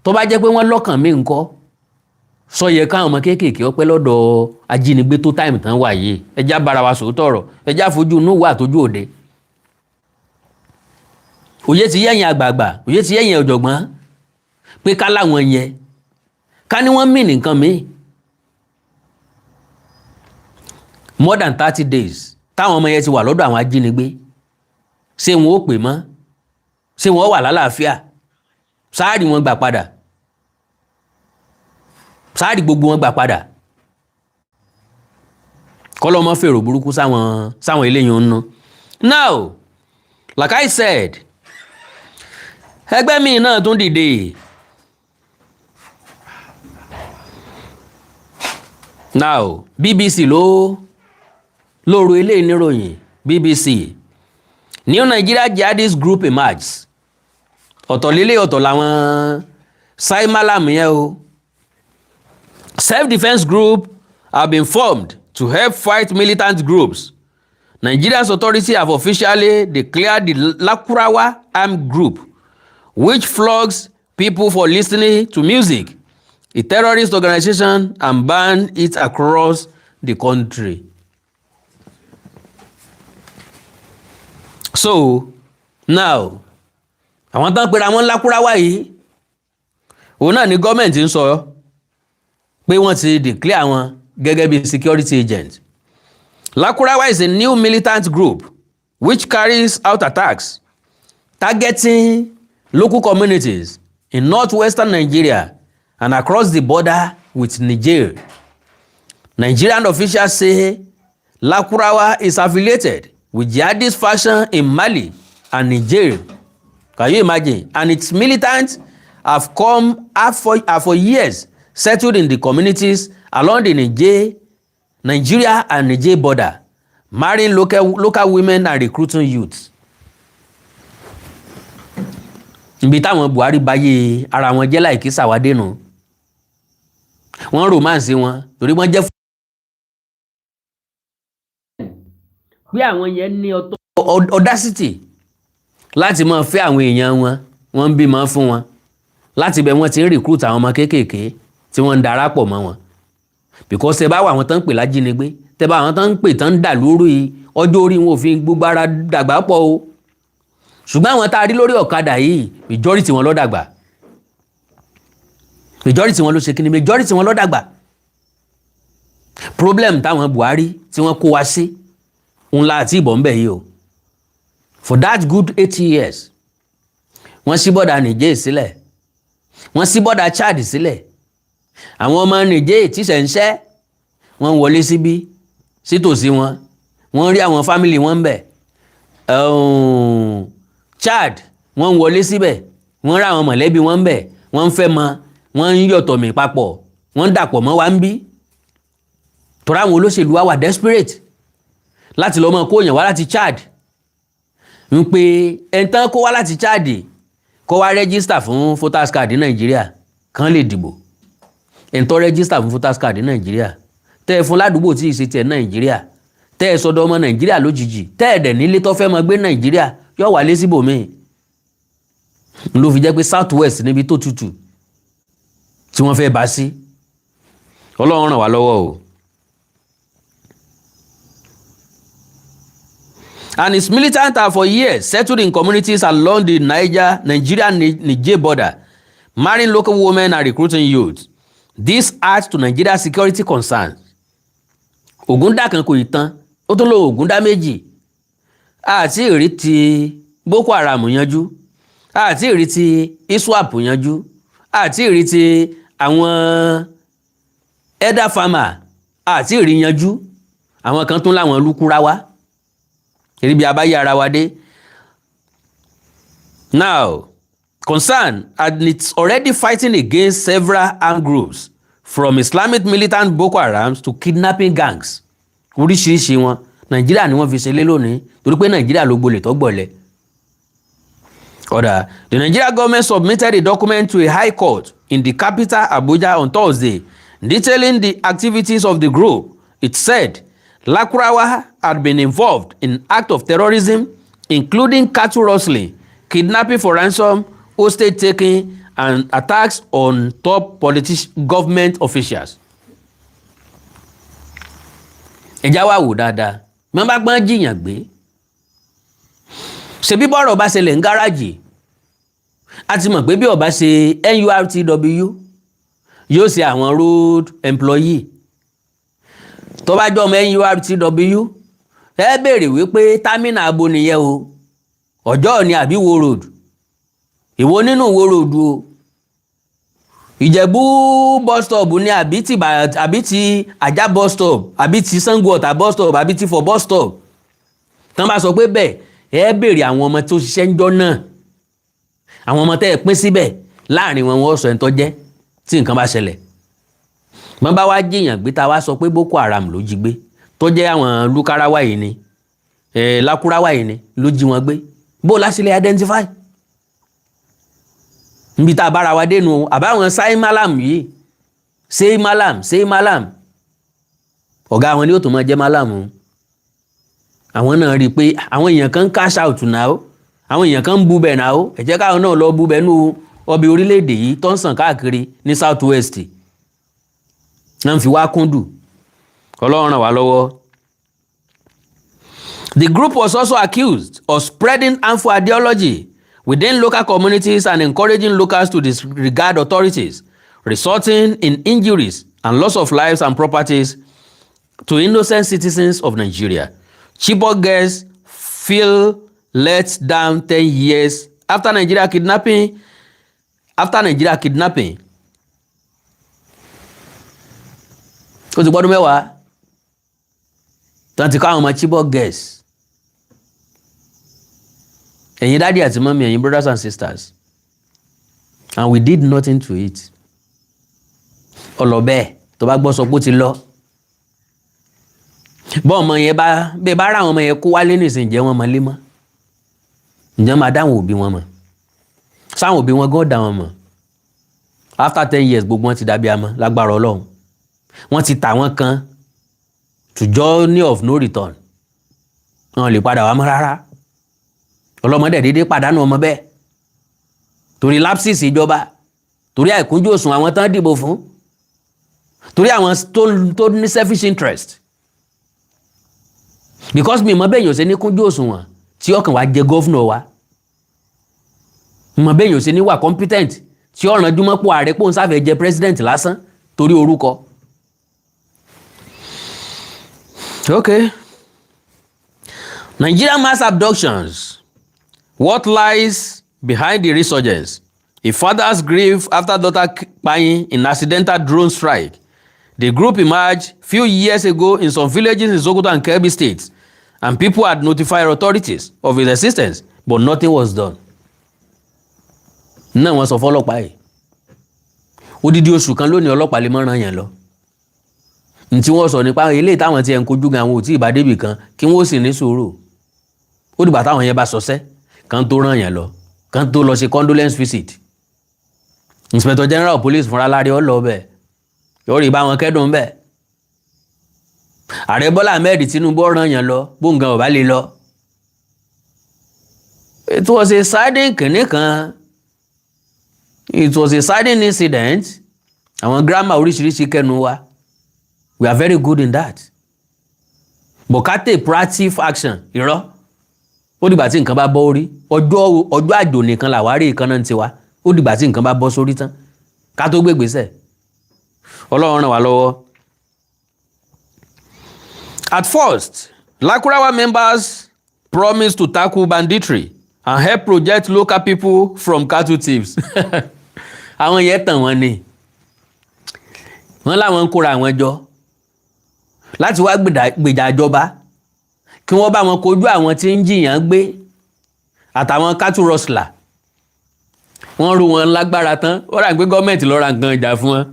Speaker 1: tó bá jẹ́ pé wọ́n lọ́kàn mí ńkọ́ sọ yẹ káwọn ọmọ kéékèèké ọpẹ́ lọ́dọ̀ ajínigbé tó táìmù tán wà yìí. Ẹjá bára wa sòótọ́ ọ̀rọ̀, ẹjá fojú inú wà tójú òde. Òye ti yẹ̀yìn àgbààgbà, òye ti yẹ̀yìn ọ̀jọ̀gbọ́n pé káláwọn yẹn ká ní wọ́n mì nìkan míì. More than 30 days táwọn ọmọ yẹn ti wà lọ́dọ̀ àwọn ajínigbé. Ṣé wọn ó pè mọ́? Ṣé wọn wà lálàáfíà? Sáàrì wọn gbà padà. Sáàrì gbogbo wọn gbà padà. Kọ́lọ́mọ́ fèrò burúkú sáwọn eléyìn ń ná. Now, like I said, ẹgbẹ́ mi náà tún dìde. Now, BBC lóru eléyìí níròyìn. BBC. New Nigeria jihadist group emerges. Ọ̀tọ̀ lílé ọ̀tọ̀ làwọn Sai Malam yẹn o. Self-defense group have been formed to help fight militant groups. Nigeria's authorities have officially declared the Lakurawa armed group, which flogs people for listening to music, a terrorist organization, and banned it across the country. So, now, àwọn tán pera wọn Lakurawa yìí, òun náà ni gọ́ọ̀mẹ̀ntì ń sọ pé wọ́n ti declare wọn gẹ́gẹ́ bí security agent. Lakurawa is a new militant group which carries out attacks targeting local communities in northwestern Nigeria and across the border with Niger. Nigerian officials say Lakurawa is affiliated with jihadist faction in Mali and Niger. Can you imagine? And its militants have for years settled in the communities along the Nigeria and Niger border, marrying local women and recruiting youths. Ibi táwọn Buhari báyé ara wọn jẹ́ láìkí sàwádé nù. Wọ́n romance wọn torí wọ́n jẹ́ pé àwọn yẹn ní audacity láti máa fẹ́ àwọn èèyàn wọ́n ń bímọ fún wọn. Láti bẹ̀ wọ́n ti ń recruit àwọn ọmọ kéékèèké tí wọ́n ń darapọ̀ mọ́ wọn. Because tẹ bá wà àwọn tán ń pè lájínigbé, tẹ bá àwọn tán ń pè tán ń dà lórí ọjọ́ orí wọn ò fi gbogbo ara dàgbà pọ̀ o. Ṣùgbọ́n àwọn tá a rí lórí ọ̀kadà yìí, majority wọn ló dàgbà. Majority wọn ló ṣe kíni, majority wọn ló dàgbà. Problem táwọn Buhari tí wọ́n kó wa sí ńlá àti ìbọn ń bẹ̀ yìí o. For that good 80 years, wọ́n ṣí bọ́dà Niger sílẹ̀, wọ́n ṣí bọ́dà Chad sílẹ̀. Àwọn ọmọ Niger tí ṣẹ̀ńṣẹ́ wọ́n wọlé síbí sítòsí wọn, wọ́n rí àwọn family wọn ń bẹ̀. Chad wọ́n wọlé síbẹ̀, wọ́n rí àwọn mọ̀lẹ́bí wọn ń bẹ̀, wọ́n ń fẹ́ mọ, wọ́n ń yọ̀tọ̀ mí papọ̀, wọ́n ń dàpọ̀ mọ́ wa ń bí. Torí àwọn olóṣèlú wa wà desperate láti lọ mọ kó yàn wá láti Chad. Ń pé ẹ̀ntán kó wá láti Chad kó wá register fún voters card ní Nàìjíríà kan lè dìbò. ẹ̀ ń tọ́ rẹ́gísítà fún voters card ní Nàìjíríà tẹ́ ẹ fún ládùúgbò tí ì ṣe tiẹ̀ Nàìjíríà tẹ́ ẹ sọdọ̀ ọmọ Nàìjíríà lójijì tẹ́ ẹ dẹ̀ nílé tó fẹ́ mọ gbé Nàìjíríà yóò wà lé síbòmíì ló fi jẹ́ pé south west níbi tó tutù tí wọ́n fẹ́ bá sí Ọlọ́run ràn wá lọ́wọ́ o. And its militants have for years settled in communities along the Nigeria-Niger border, marrying local women and recruiting youth. This adds to Nigeria's security concerns. Ògúndá kan kò ì tán, ó tún lo Ògúndá méjì. Àti ìrí ti Boko Haram yanjú, àti ìrí ti ISWAP yanjú, àti ìrí ti àwọn elder farmer, àti ìrí yanjú. Àwọn kan tún láwọn Lakurawa. Bí abáyé ara wa dé. Now, concern, and it's already fighting against several armed groups, from Islamic militant Boko Haram to kidnapping gangs. Oríṣiríṣi wọn Nàìjíríà ni wọ́n fi ṣe lé lónìí torí pé Nàìjíríà ló gbolẹ̀ tó gbọ̀lẹ̀. The Nigeria government submitted a document to a high court in the capital Abuja on Thursday, detailing the activities of the group. It said Lakurawa had been involved in acts of terrorism, including cattle rustling, kidnapping for ransom, hostage taking, and attacks on top government officials. Ẹja wá wò dáadáa, mọ́ bá gbọ́n jiyàn gbé. Ṣé bí bọ́rọ̀ bá ṣẹlẹ̀ ń gáràjì? A ti mọ̀ pé bí ó bá ṣe NURTW yóò ṣe àwọn road employee. Tó bá jọ ọmọ NURTW ẹ béèrè wípé támínà abo nìyẹn o, ọjọ́ ni àbí wo road, ìwọ nínú wo road o, Ìjẹ̀bú bus stop ni àbí ti Ajá bus stop, àbí ti Sango Ọ̀tà bus stop, àbí ti Ifọ̀ bus stop. Tán bá sọ pé bẹ́ẹ̀ ẹ béèrè àwọn ọmọ tó ṣiṣẹ́ ń jọ náà, àwọn ọmọ tẹ́ ẹ pín síbẹ̀ láàrin wọn wọ́n sọ ẹni tó jẹ́ tí nǹkan bá ṣẹlẹ̀. Wọ́n bá wá jiyàn gbé ta wá sọ pé Boko Haram ló jí gbé tó jẹ́ àwọn Lakurawa yìí ni Lakurawa yìí ni ló jí wọn gbé bó lásìlẹ̀ identify níbi tá a bára wa dénú àbáwọn Sai Malam yìí Sai Malam ọ̀gá àwọn ni ó tó máa jẹ́ Malam. Àwọn náà rí i pé àwọn èèyàn kan ń cash out náà ó, àwọn èèyàn kan ń bú bẹ̀ náà ó, ẹ jẹ́ káwọn náà lọ bú bẹ̀ nú ọbẹ̀ orílẹ̀-èdè yìí tó ń sàn káàkiri ní south west náà fi wá kúndù. Ọlọ́run ràn wá lọ́wọ́. The group was also accused of spreading harmful ideology within local communities and encouraging locals to disregard authorities, resulting in injuries and loss of lives and properties to innocent citizens of Nigeria. Chibok girls feel let down 10 years after Nigeria kidnapping. Ó ti gbọ́dún mẹ́wàá tán ti kọ́ àwọn ọmọ Chibok girls. Ẹ̀yin daddy àti mommy, ẹ̀yin brothers and sisters, and we did nothing to it. Ọlọ́bẹ̀ tó bá gbọ́ sọ pé ó ti lọ. Bọ́ ọmọ yẹn bẹ́ẹ̀ bá ra àwọn ọmọ yẹn kó wálé nìsín jẹ́ wọn mọ́ lé mọ́. Ǹjẹ́ máa dáhùn òbí wọn mọ̀? Sáwọn òbí wọn gan dá wọn mọ̀. After 10 years gbogbo wọn ti dàbí amọ̀ lágbára Ọlọ́run. Wọ́n ti tà wọ́n kan to journey of no return. Wọ́n lè padà wá mọ́ rárá. Ọlọ́mọdé dédé pàdánù ọmọ bẹ́ẹ̀ torí lapses ìjọba, torí àìkúnjú òsùn àwọn tán dìbò fún, torí àwọn tó ní selfish interest. Because mi mọ̀ bẹ́ẹ̀ yóò ṣe ní kúnjú òsùn wọn tí ọkàn wa jẹ gọ́fúnà wa, mọ̀ bẹ́ẹ̀ yóò ṣe ní wà competent tí ọ̀ràn jùmọ̀pọ̀ ààrẹ pòun sáfẹ́ jẹ president lásán torí orúkọ. Okay. Nigerian mass abductions. What lies behind the resurgence? A father's grief after daughter dying in accidental drone strike. The group emerged few years ago in some villages in Sokoto and Kebbi states, and people had notified authorities of its existence, but nothing was done. Náà wọ́n sọ fọ́lọ́pàá yìí. Odidi oṣù kan lónìí ọlọ́pàá lè mọ́ ràn yẹn lọ. Ntí wọ́n sọ nípa ilé táwọn tí ẹ̀ ń kojú gan àwọn ò tí ì bá débì kan kí wọ́n sì ní sùúrù. Ó dìgbà táwọn yẹn bá sọsẹ́ kan tó ràn yẹn lọ, kan tó lọ ṣe condolence visit. Inspector General of Police fúnra láre ọ lọ bẹ́ẹ̀. yóò rí bá wọn kẹ́dùn bẹ́ẹ̀. Ààrẹ Bọ́lá Ahmed Tinubu rán yàn lọ bóńgàn ò bá lè lọ. It was a sudden kìnní kan. It was a sudden incident. Àwọn grammar oríṣiríṣi kẹnu wa. We are very good in that. But ká take proactive action irọ́. Ó dìgbà tí nǹkan bá bọ́ orí. Ọjọ́ àjò nìkan làwárí ìkànnà ń tiwa. Ó dìgbà tí nǹkan bá bọ́ sórí tán. Ká tó gbé ìgbésẹ̀. Ọlọ́run ràn wá lọ́wọ́. At first, Lakurawa members promised to tackle banditry and help project local people from cattle thieves. Àwọn yẹn tàn wọ́n ni. Wọ́n láwọn ń kóra àwọn jọ láti wá gbèjà ìjọba kí wọ́n bá wọn kojú àwọn tí ń jiyàn gbé àtàwọn cattle rustler. Wọ́n rú wọn lágbára tán. Wọ́n rà pé gọ́ọ̀mẹ̀ntì ló ra nǹkan ìjà fún wọn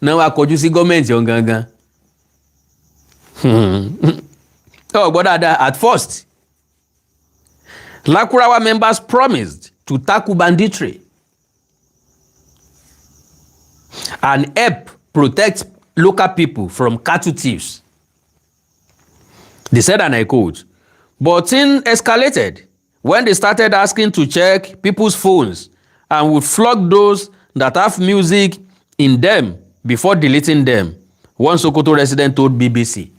Speaker 1: náà wá kọjú sí gọ́ọ̀mẹ̀ntì ọ̀hún gangan. Gbọ́ dáadáa. At first, Lakurawa members promised to tackle banditry and help protect local people from cattle thieves. They said, and I quote, but things escalated when they started asking to check people's phones and would flog those that have music in them before deleting them, one Sokoto resident told BBC.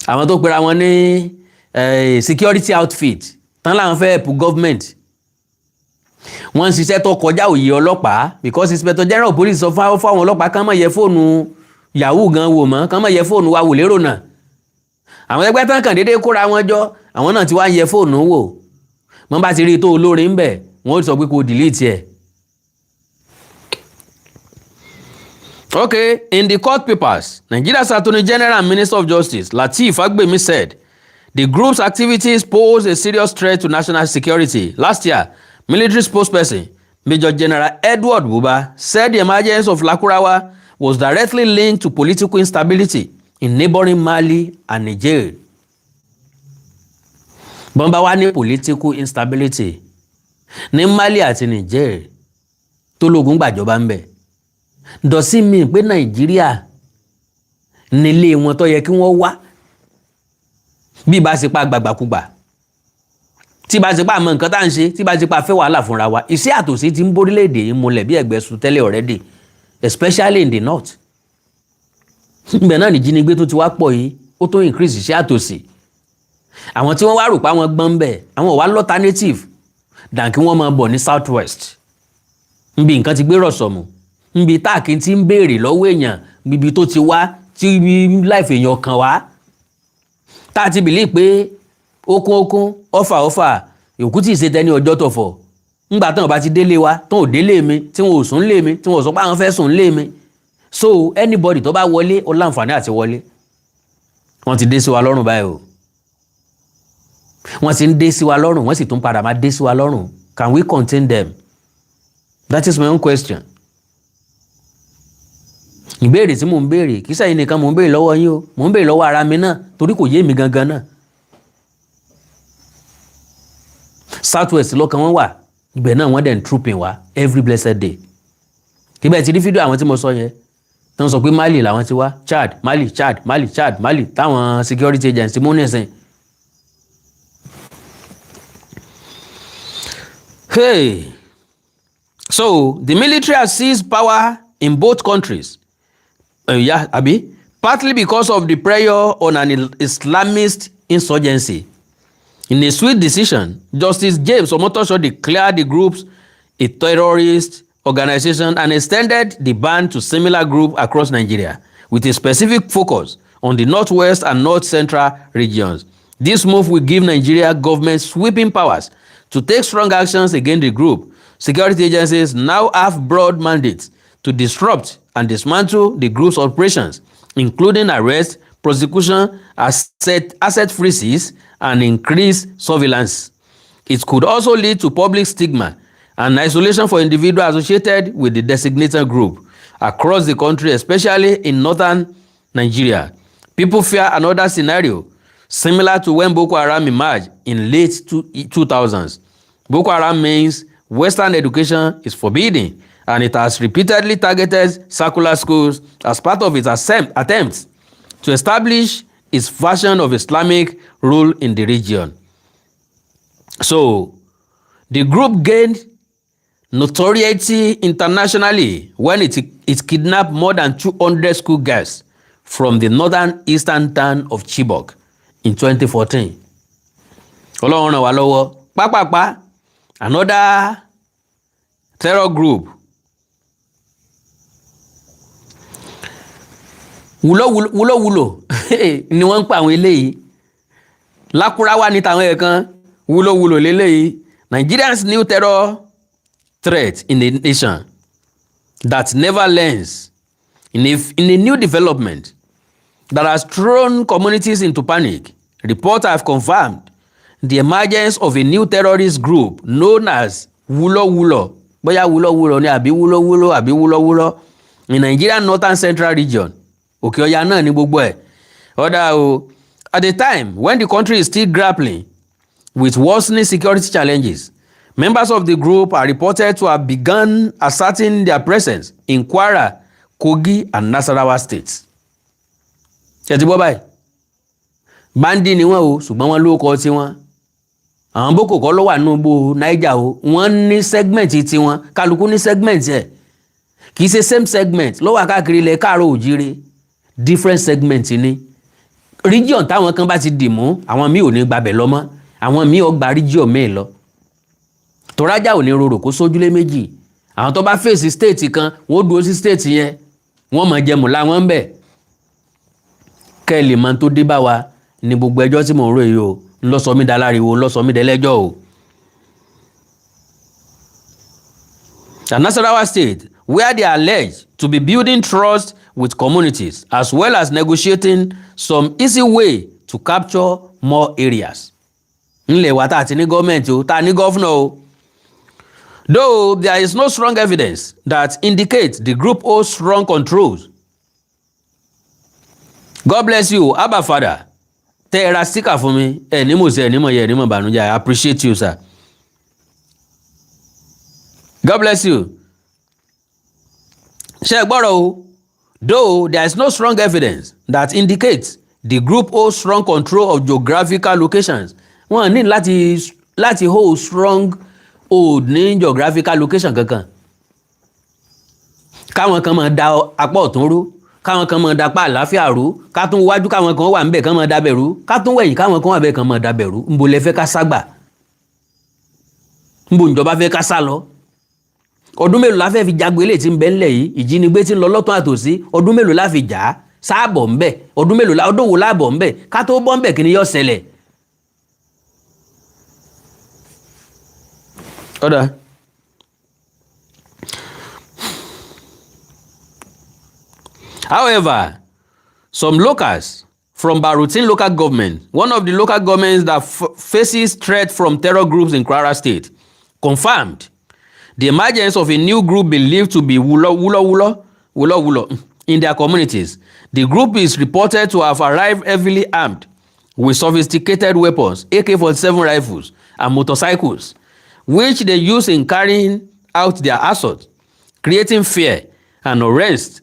Speaker 1: Àwọn tó pera wọn ní security outfit tán láwọn fẹ́ help government. Wọ́n ń ṣiṣẹ́ tó kọjá òye ọlọ́pàá because inspector general police sọ fáwọn ọlọ́pàá kán má yẹ fóònù yahoo gan wò mọ́, kán má yẹ fóònù wa wò lérò náà. Àwọn ẹgbẹ́ tán kàn déédéé kóra wọn jọ, àwọn náà ti wá ń yẹ fóònù wò. Wọ́n bá ti rí tó olórin ń bẹ̀, wọ́n sọ pé kó delete ẹ̀. Okay, in the court papers, Nigeria's Attorney General and Minister of Justice, Lateef Fagbemi, said the group's activities pose a serious threat to national security. Last year, military spokesperson Major General Edward Buba said the emergence of Lakurawa was directly linked to political instability in neighboring Mali and Niger. Bọ́nbá wá ní political instability ní Mali àti Niger tó lógun gbàjọba ń bẹ̀. Dọ̀sí mi pé Nàìjíríà nílé wọn tó yẹ kí wọ́n wá bí bá ṣe pa gbàgbàkúgbà, tí bá ṣe pa àmọ́ nǹkan tá à ń ṣe, tí bá ṣe pa fẹ́ wàhálà fúnra wa. Iṣẹ́ àtòsí ti ń borílẹ̀-èdè yìí múlẹ̀ bí ẹ̀gbẹ́ sùn tẹ́lẹ̀ already, especially in the north. Ibẹ̀ náà nìjínigbé tó ti wá pọ̀ yìí ó tó increase iṣẹ́ àtòsí. Àwọn tí wọ́n wá rò pa wọn gbọ́n bẹ̀, àwọn wá l'alternative dàn kí wọ́n máa bọ̀ ní south west. Nbí nǹkan ti gbé rọ̀sọ̀mù, nbí táàkì ti ń béèrè lọ́wọ́ èèyàn bíbi tó ti wá tí life èèyàn kan wá. Tá a ti believe pé okun ọfà òkú tí ì ṣe tẹni ọjọ́ tọ̀fọ̀. Ńgbà tán bá ti délé wa tán ò délé mi tí wọn ò sùn lé mi tí wọn ò sọ pé àwọn fẹ́ sùn lé mi. So anybody tó bá wọlé ó láǹfààní àti wọlé. Wọ́n ti dé sí wa lọ́rùn báyìí o. Wọ́n sì ń dé sí wa lọ́rùn, wọ́n sì tún padà máa dé sí wa lọ́rùn. Can we contain them? That is my own question. Ìbéèrè tí mò ń béèrè kì í ṣàyìn nìkan mò ń béèrè lọ́wọ́ yín o, mò ń béèrè lọ́wọ́ ara mi náà torí kò yé mi gangan náà. South West lọ́kàn wọn wà, ibẹ̀ náà wọ́n dẹ̀ ń trooping wa every blessed day. Kíbẹ̀ ti rí fídíò àwọn tí mo sọ yẹn tí wọ́n sọ pé Mali làwọn ti wá, Chad, Mali táwọn security agents mú nìsín. Hey, so the military has seized power in both countries. Partly because of the pressure on an Islamist insurgency. In a swift decision, Justice James Omotosho declared the groups a terrorist organization and extended the ban to similar groups across Nigeria, with a specific focus on the northwest and north central regions. This move will give Nigeria government sweeping powers to take strong actions against the group. Security agencies now have broad mandates to disrupt and dismantle the group's operations, including arrest, prosecution, asset freezes, and increased surveillance. It could also lead to public stigma and isolation for individuals associated with the designated group across the country, especially in northern Nigeria. People fear another scenario similar to when Boko Haram emerged in late 2000s. Boko Haram means Western education is forbidden and it has repeatedly targeted secular schools as part of its attempts to establish its version of Islamic rule in the region. So, the group gained notoriety internationally when it kidnapped more than 200 school girls from the northern eastern town of Chibok in 2014. Ọlọ́run ràn wá lọ́wọ́. Pápápá, another terror group. Wulo ni wọ́n ń pa àwọn eléyìí. Lakurawa ní tàwọn ẹ̀kan. Wulo léléyìí. Nigerians' new terror threat in the nation that never learns in a new development that has thrown communities into panic. Reports have confirmed the emergence of a new terrorist group known as Wulo. Bóyá Wulo ni àbí Wulo in Nigerian northern central region. Òkè Ọya náà ní gbogbo ẹ̀. Ọ̀dà o. At the time when the country is still grappling with worsening security challenges, members of the group are reported to have begun asserting their presence in Kwara, Kogi, and Nasarawa states. Ṣé ti gbọ́ báyìí? Bandi ni wọ́n o, ṣùgbọ́n wọ́n lóko tí wọ́n. Àwọn Boko kọ́ ló wà nínú gbogbo Niger o. Wọ́n ní segment tí wọ́n. Kálukú ní segment ẹ̀. Kì í ṣe same segment ló wà káàkiri ilẹ̀ káàró òjìire. Different segment ni. Region táwọn kan bá ti dì mú, àwọn míì ò ní gbabẹ̀ lọ mọ́. Àwọn míì ó gba region míì lọ. Tọ́rájà ò ní rorò kó sójúlé méjì. Àwọn tó bá fèsì state kan, wọ́n dúró sí state yẹn. Wọ́n mọ̀ jẹ mùlá wọn ń bẹ̀. Kẹ́lì máa tó dé bá wa ní gbogbo ẹjọ́ tí mò ń rò yìí o. Ńlọ́sọmí daláriwo, ńlọ́sọmí dẹlẹ́jọ́ o. The Nasarawa state, where they are alleged to be building trust with communities as well as negotiating some easy way to capture more areas. Ńlẹ̀ wa tá a ti ní gọ́ọ̀mẹ̀ntì o, tá a ní gọ́fúnà o. Though there is no strong evidence that indicates the group holds strong controls. God bless you, Abba Father. Tẹ́ ẹ ra sticker fún mi, ẹ ní mò sí ẹ ní mọ̀ yẹ ẹ ní mọ̀ bànújẹ́. I appreciate you, sir. God bless you. Ṣé ẹ gbọ́rọ̀ o? Though there is no strong evidence that indicates the group holds strong control of geographical locations. Wọ́n ní láti hold strong hold ní geographical location kankan. Káwọn kan máa da apá ọ̀tún rú, káwọn kan máa da apá àlàáfíà rú, ká tún wájú káwọn kan wà ńbẹ̀ kan máa dabẹ̀ rú, ká tún wẹ̀yìn káwọn kan wà ńbẹ̀ kan máa dabẹ̀ rú. Ńbo lẹ fẹ́ ká ságbà? Ńbo ìjọba fẹ́ ká sá lọ? Ọdún mélòó la fẹ́ fi jagun eléyìí tí ń bẹ ńlẹ̀ yìí? Ìjínigbé tí ń lọ lọ́tún àtòsí. Ọdún mélòó la fi jà á? Sáàbọ̀ ńbẹ̀. Ọdún wo láàbọ̀ ńbẹ̀? Ká tó bọ́ ńbẹ̀ kí ni yóò ṣẹlẹ̀? Ọ̀dà. However, some locals from Barutin local government, one of the local governments that faces threat from terror groups in Kwara State, confirmed the emergence of a new group believed to be Wulo in their communities. The group is reported to have arrived heavily armed with sophisticated weapons, AK-47 rifles, and motorcycles, which they use in carrying out their assault, creating fear and unrest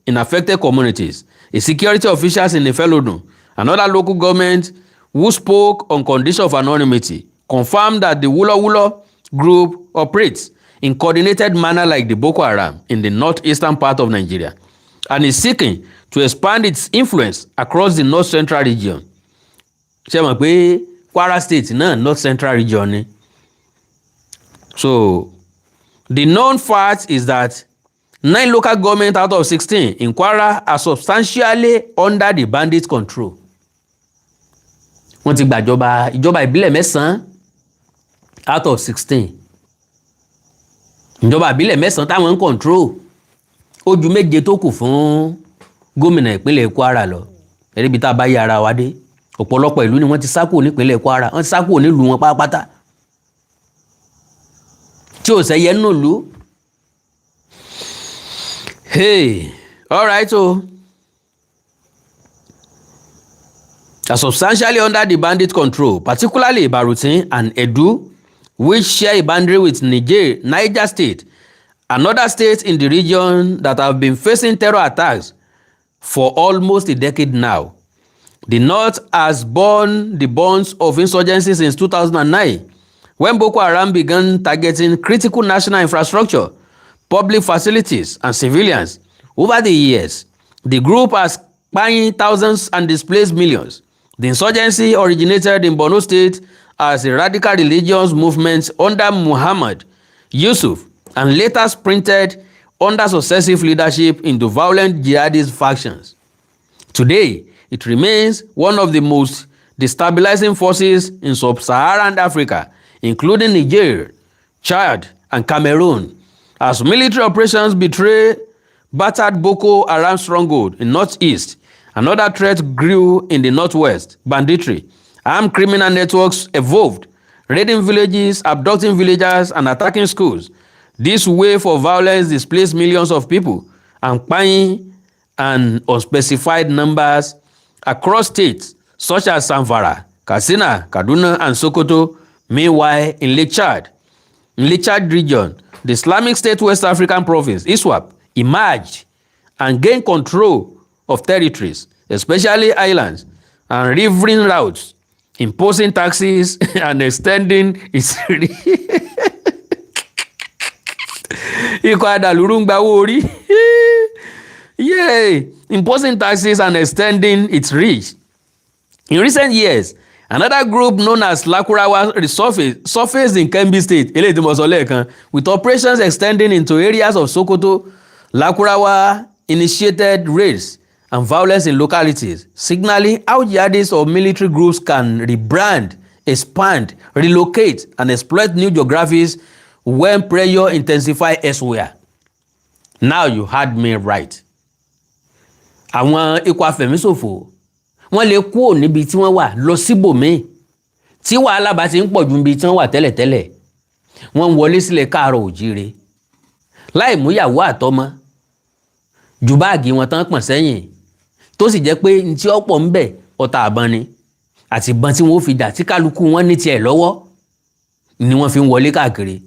Speaker 1: in affected communities. A security officials in Ifelodun, another local government who spoke on condition of anonymity, confirmed that the Wulo group operates in coordinated manner like the Boko Haram in the northeastern part of Nigeria and is seeking to expand its influence across the north central region. Ṣé mọ̀ pé Kwara State náà north central region ni. So the known fact is that 9 local government out of 16 in Kwara are substantially under the bandit control. Wọ́n ti gba ìjọba ìbílẹ̀ 9 out of 16. Ìjọba ìbílẹ̀ 9 táwọn ń control. Ó ju 7 tó kù fún gómìnà ìpínlẹ̀ Kwara lọ. Ẹ̀rí bí tá a bá yí ara wa dé. Ọ̀pọ̀lọpọ̀ ìlú ni wọ́n ti sá kúrò nípínlẹ̀ Kwara. Wọ́n ti sá kúrò nílùú wọn pátápátá. Tí ò sẹ́yẹ nínú ìlú. Hey, all right, so are substantially under the bandit control, particularly Barutin and Edu, which share a boundary with Niger State another state in the region that have been facing terror attacks for almost a decade now. The North has borne the bonds of insurgency since 2009, when Boko Haram began targeting critical national infrastructure, public facilities, and civilians. Over the years, the group has slain thousands and displaced millions. The insurgency originated in Borno State as a radical religious movement under Muhammad Yusuf and later sprinted under successive leadership into violent jihadist factions. Today, it remains one of the most destabilizing forces in sub-Saharan Africa, including Niger, Chad, and Cameroon, as military operations betray battered Boko Haram stronghold in northeast. Another threat grew in the northwest, banditry. Armed criminal networks evolved, raiding villages, abducting villagers, and attacking schools. This wave of violence displaced millions of people and paying an unspecified numbers across states such as Zamfara, Katsina, Kaduna, and Sokoto. Meanwhile, in Lake Chad region, the Islamic State West African province, ISWAP, emerged and gained control of territories, especially islands and riverine routes, imposing taxes and extending its imposing taxes and extending its reach. In recent years, another group known as Lakurawa surfaced in Kebbi State, with operations extending into areas of Sokoto. Lakurawa initiated raids and violence in localities, signaling how jihadists or military groups can rebrand, expand, relocate, and exploit new geographies when pressure intensifies elsewhere. Now you heard me right. Àwọn ikọ̀ afẹ̀míṣòfò wọ́n lè kúrò níbi tí wọ́n wà lọ síbòmíì tí wàhálà bá ti ń pọ̀ ju níbi tí wọ́n wà tẹ́lẹ̀tẹ́lẹ̀. Wọ́n ń wọlé sílẹ̀ káàárọ̀ òjíire láì mú ìyàwó àtọmọ ju báàgì wọn tán pọ̀n sẹ́yìn tó sì jẹ́ pé ní tí ọ̀pọ̀ ń bẹ̀ ọta àbọn ni àti ìbọn tí wọ́n fi jà tí kálukú wọn ní tiẹ̀ lọ́wọ́ ni wọ́n fi ń wọlé káàkiri.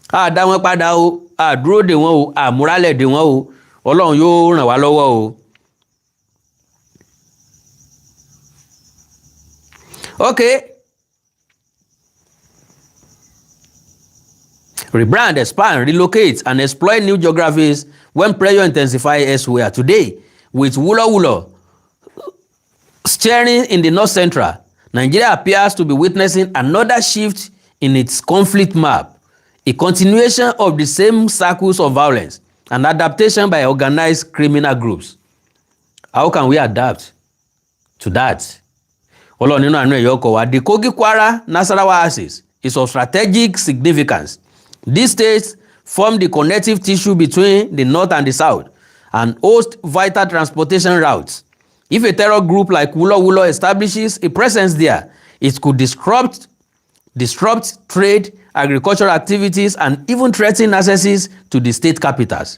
Speaker 1: A dá wọn padà o, a dúró dè wọn o, a múrálẹ̀ dè wọn o, Ọlọ́run yóò ràn wá lọ́wọ́ o. Okay. Rebrand, expand, relocate, and exploit new geographies when pressure intensifies elsewhere. Today, with Wulo steering in the north central, Nigeria appears to be witnessing another shift in its conflict map, a continuation of the same circles of violence and adaptation by organized criminal groups. How can we adapt to that? The Kogi-Kwara-Nasarawa axis is of strategic significance. These states form the connective tissue between the north and the south and host vital transportation routes. If a terror group like Wulo establishes a presence there, it could disrupt trade, agricultural activities, and even threaten access to the state capitals.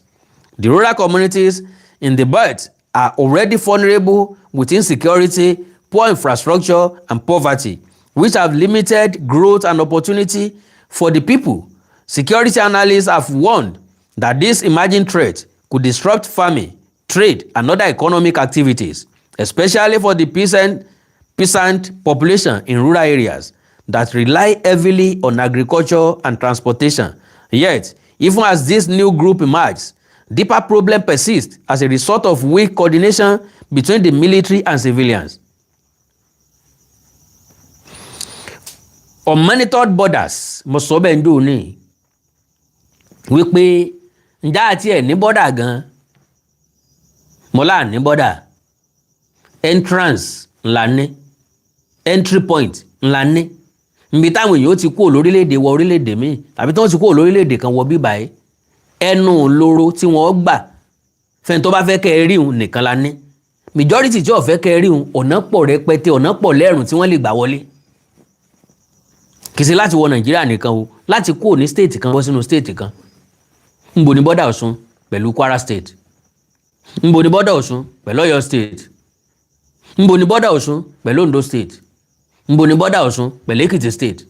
Speaker 1: The rural communities in the belt are already vulnerable with insecurity, poor infrastructure, and poverty, which have limited growth and opportunity for the people. Security analysts have warned that this emerging threat could disrupt farming, trade, and other economic activities, especially for the peasant population in rural areas that rely heavily on agriculture and transportation. Yet, even as this new group emerges, deeper problems persist as a result of weak coordination between the military and civilians. Unmonitored borders, mo sọ bẹ́ẹ̀ ń dùn ní wípé ǹjẹ́ àti ẹ̀ ní bọ́dà gan-an mọ́lá ní bọ́dà entrance ńlá ní entry point ńlá ní níbi táwọn èèyàn ti kúrò lórílẹ̀‐èdè wọ orílẹ̀‐èdè míì tàbí tí wọ́n ti kúrò lórílẹ̀‐èdè kan wọ bíbá ẹ̀ ẹnu olóró tí wọ́n gbà fẹ́ni tó bá fẹ́ kẹ́ ẹ rí òun nìkan la ní majority tí ò fẹ́ kẹ́ ẹ rí òun ọ̀nà pọ̀ rẹpẹtẹ ọ̀nà pọ̀ lẹ́rùn tí wọ́n lè gbà wọlé kì í ṣe láti wọ Nàìjíríà nìkan o láti kúrò ní state kan bọ́ sínú state kan. Ńbo ni bọ́dà Ọ̀ṣun pẹ̀lú Kwara state? Ńbo ni bọ́dà Ọ̀ṣun pẹ̀lú Ọ̀yọ́ state? Ńbo ni bọ́dà Ọ̀ṣun pẹ̀lú Ondo state? Ńbo ni bọ́dà Ọ̀ṣun pẹ̀lú Èkìtì state?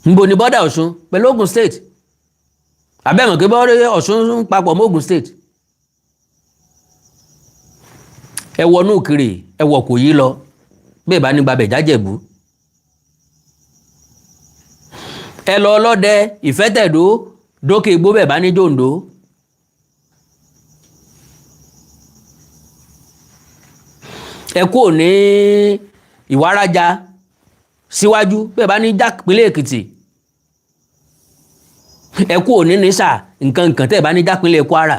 Speaker 1: Ńbo ni bọ́dà Ọ̀ṣun pẹ̀lú Ògùn state? abẹ́mọ̀ pé bọ́ọ̀rẹ́ Ọ̀ṣun papọ̀ mọ́ Ògùn state ẹ wọnú Ìkirè ẹ wọ kò yí lọ bẹ́ẹ̀ bá ní gbàbẹ̀ jájẹ̀bú ẹ lọ ọlọ́dẹ Ìfẹ́tẹ̀dó dókè igbó bẹ́ẹ̀ bá ní jòǹdó ẹ kò ní Ìwárájà síwájú bẹ́ẹ̀ bá ní jápínlẹ̀ Èkìtì ẹ kú òní ní sà nǹkan tẹ́ ẹ bá ní jápínlẹ̀ Kwara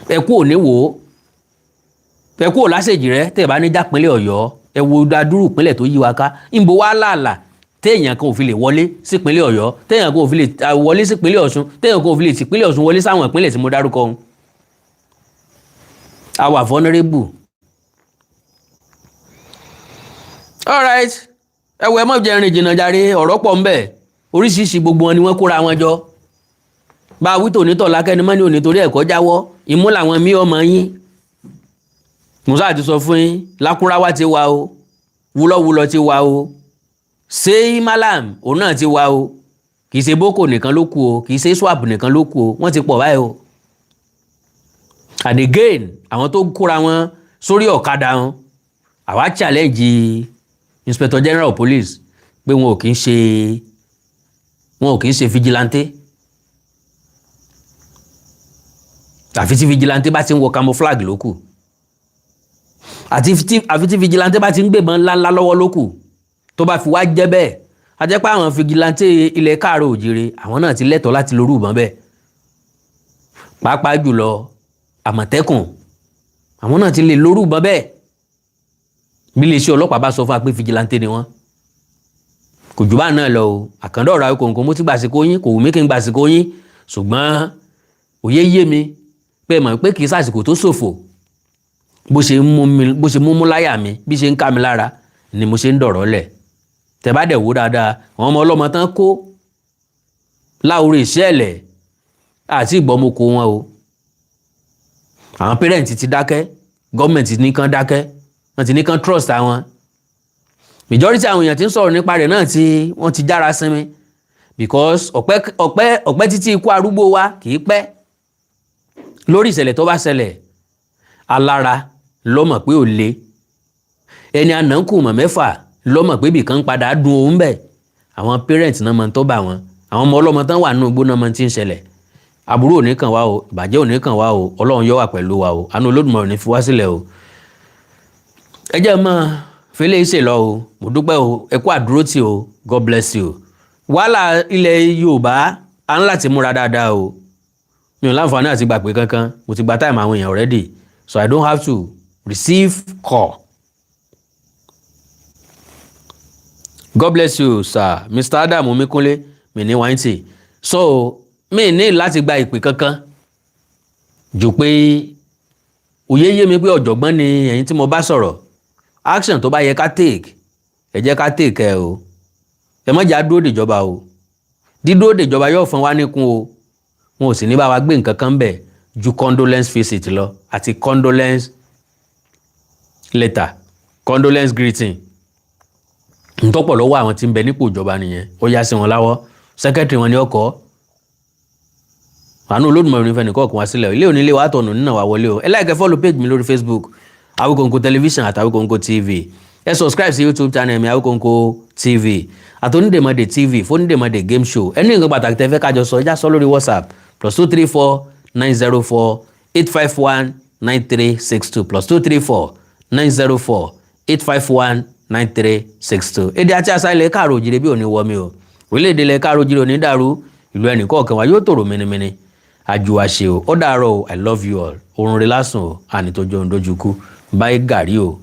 Speaker 1: ẹ kú òní wò ó ẹ kú òlásèjì rẹ tẹ́ ẹ bá ní jápínlẹ̀ Ọ̀yọ́ ẹ wo dádúró ìpínlẹ̀ tó yí wa ká ìbò wa làálà téèyàn kan ò fi lè wọlé sípínlẹ̀ Ọ̀yọ́ téèyàn kan ò fi lè wọlé sípínlẹ̀ Ọ̀ṣun téèyàn kan ò fi lè sípínlẹ̀ Ọ̀ṣun wọlé sáwọn ìpínlẹ̀ tí mo dárúkọ ọ̀hún our vulnerable. Alright ẹ wọ ẹ mọ̀ jẹ́ rìn jìnnà jàre ọ̀rọ̀ pọ̀ ń bẹ oríṣiríṣi gbogbo wọn ni wọ́n kóra wọn jọ bá a wí tòní tọ̀lá kẹ́ni mọ́ ní òní torí ẹ̀kọ́ jáwọ́ ìmú làwọn mí ọmọ yín musa ti sọ fún yín Lakurawa ti wà o Wulo ti wà o Sai Malam òun náà ti wà o kì í ṣe boko nìkan ló kù o kì í ṣe swap nìkan ló kù o wọ́n ti pọ̀ báyìí o and again àwọn tó kóra wọn sórí ọ̀kadà wọn àwa challenge Inspector General of Police pé wọn ò kì í ṣe vigilante àfi tí vigilante bá ti ń wọ camouflage lókù àfi tí vigilante bá ti ń gbébọn ńláńlá lọ́wọ́ lókù tó bá fi wá jẹ́ bẹ́ẹ̀ a jẹ́ pé àwọn vigilante ilẹ̀ káàrọ̀ òjìrè àwọn náà ti lẹ́tọ̀ọ́ láti lórú ìbọn bẹ́ẹ̀ pàápàá jùlọ Àmọ̀tẹ́kùn àwọn náà ti lè lórú ìbọn bẹ́ẹ̀ bí iléeṣẹ́ ọlọ́pàá bá sọ fún wa pé vigilante ni wọ́n kò jù bá náà lọ o àkàndọ̀ ọ̀rọ̀ Awikonko mo ti gbàsíkò yín kò wù mí kí n gbàsíkò yín ṣùgbọ́n òye yé mi pé mọ̀ pé kì í sàsìkò tó ṣòfò bó ṣe mú láyà mi bí ṣe ń ká mi lára ni mo ṣe ń dọ̀rọ̀ lẹ̀ tẹ́ bá dẹ̀ wò dáadáa àwọn ọmọ ọlọ́mọ tán kó láwùrọ̀ ìṣẹ̀lẹ̀ àti ìgbọ́mọkò wọn o àwọn pẹ́rẹ́ǹtì ti dákẹ́ gọ́ọ̀mẹ̀ntì ní kán dákẹ́ wọ́n ti ní kán trust àwọn majority àwọn èèyàn tí ń sọ̀rọ̀ nípa rẹ̀ náà tí wọ́n ti jára sinmi because ọ̀pẹ́ títí ikú arúgbó wa kì í pẹ́ lórí ìṣẹ̀lẹ̀ tó bá ṣẹlẹ̀ alára ló mọ̀ pé ò le ẹni ànánkù mọ̀ mẹ́fà ló mọ̀ pé ibìkan padà dùn òun bẹ̀ àwọn parents náà mọ̀ tó bá wọn àwọn ọmọ ọlọ́mọ tán wà nínú igbó náà mọ̀ tí ń ṣẹlẹ̀ aburú ò ní kàn wá o ìbàjẹ́ ò ní kàn wá o Ọlọ́run yó wà pẹ̀lú wa o àánú Olódùmarè ò ní fi wá sílẹ̀ o ẹ jẹ́ mọ́ fẹ́lẹ́ ìṣe lọ o mo dúpẹ́ o ẹ kú àdúró tì o God bless you wàhálà ilẹ̀ Yorùbá a ń láti múra dáadáa o mi ò láǹfààní àti gbà pé kankan mo ti gba time àwọn èèyàn already so I don't have to receive call. God bless you sir Mr. Adam Omikunle mi ní wáńtì so mi ní láti gba ìpè kankan jù pé òye yé mi pé ọ̀jọ̀gbọ́n ni ẹ̀yin tí mo bá sọ̀rọ̀ action tó bá yẹ ká take ẹ jẹ́ ká take ẹ o ẹ má jà dúró dèjọba o dídúró dèjọba yóò fún wa níkún o wọn ò sì ní bá wa gbé nǹkan kan bẹ̀ ju condolence visit lọ àti condolence letter condolence greeting ntọ́pọ̀ lọ́wọ́ àwọn tí ń bẹ nípò ìjọba nìyẹn ó yá sí wọn láwọ́ secretary wọn ni ọkọ̀ àánú Olódùmarè ní fẹ́ni kọ̀ọ̀kan wá sílẹ̀ ilé onílé wa tọ̀nù nínú wa wọlé o ẹ like follow page mi lórí Facebook Awikonko television àti Awikonko TV ẹ subscribe sí YouTube channel mi Awikonko TV àti Onídèmọdé TV fónídèmọdé game show ẹni nǹkan pàtàkì tẹ́ fẹ́ kájọ sọ ẹjá sọ lórí WhatsApp +234 904 851 9362 +234 904 851 9362 èdè àti àṣà ilẹ̀ káàrọ̀ òjìrè bí òní wọmi o orílẹ̀-èdè ilẹ̀ káàrọ̀ òjìrè òní dàrú ìlú ẹnì kọ̀ọ̀kan wa yóò tòrò mẹ́nimẹ́ni àjùwàṣe o ó dàárọ̀ o I love you all orun rẹ̀ lásùn o àní tó jọ ń dojú kú báyìí gàrí o.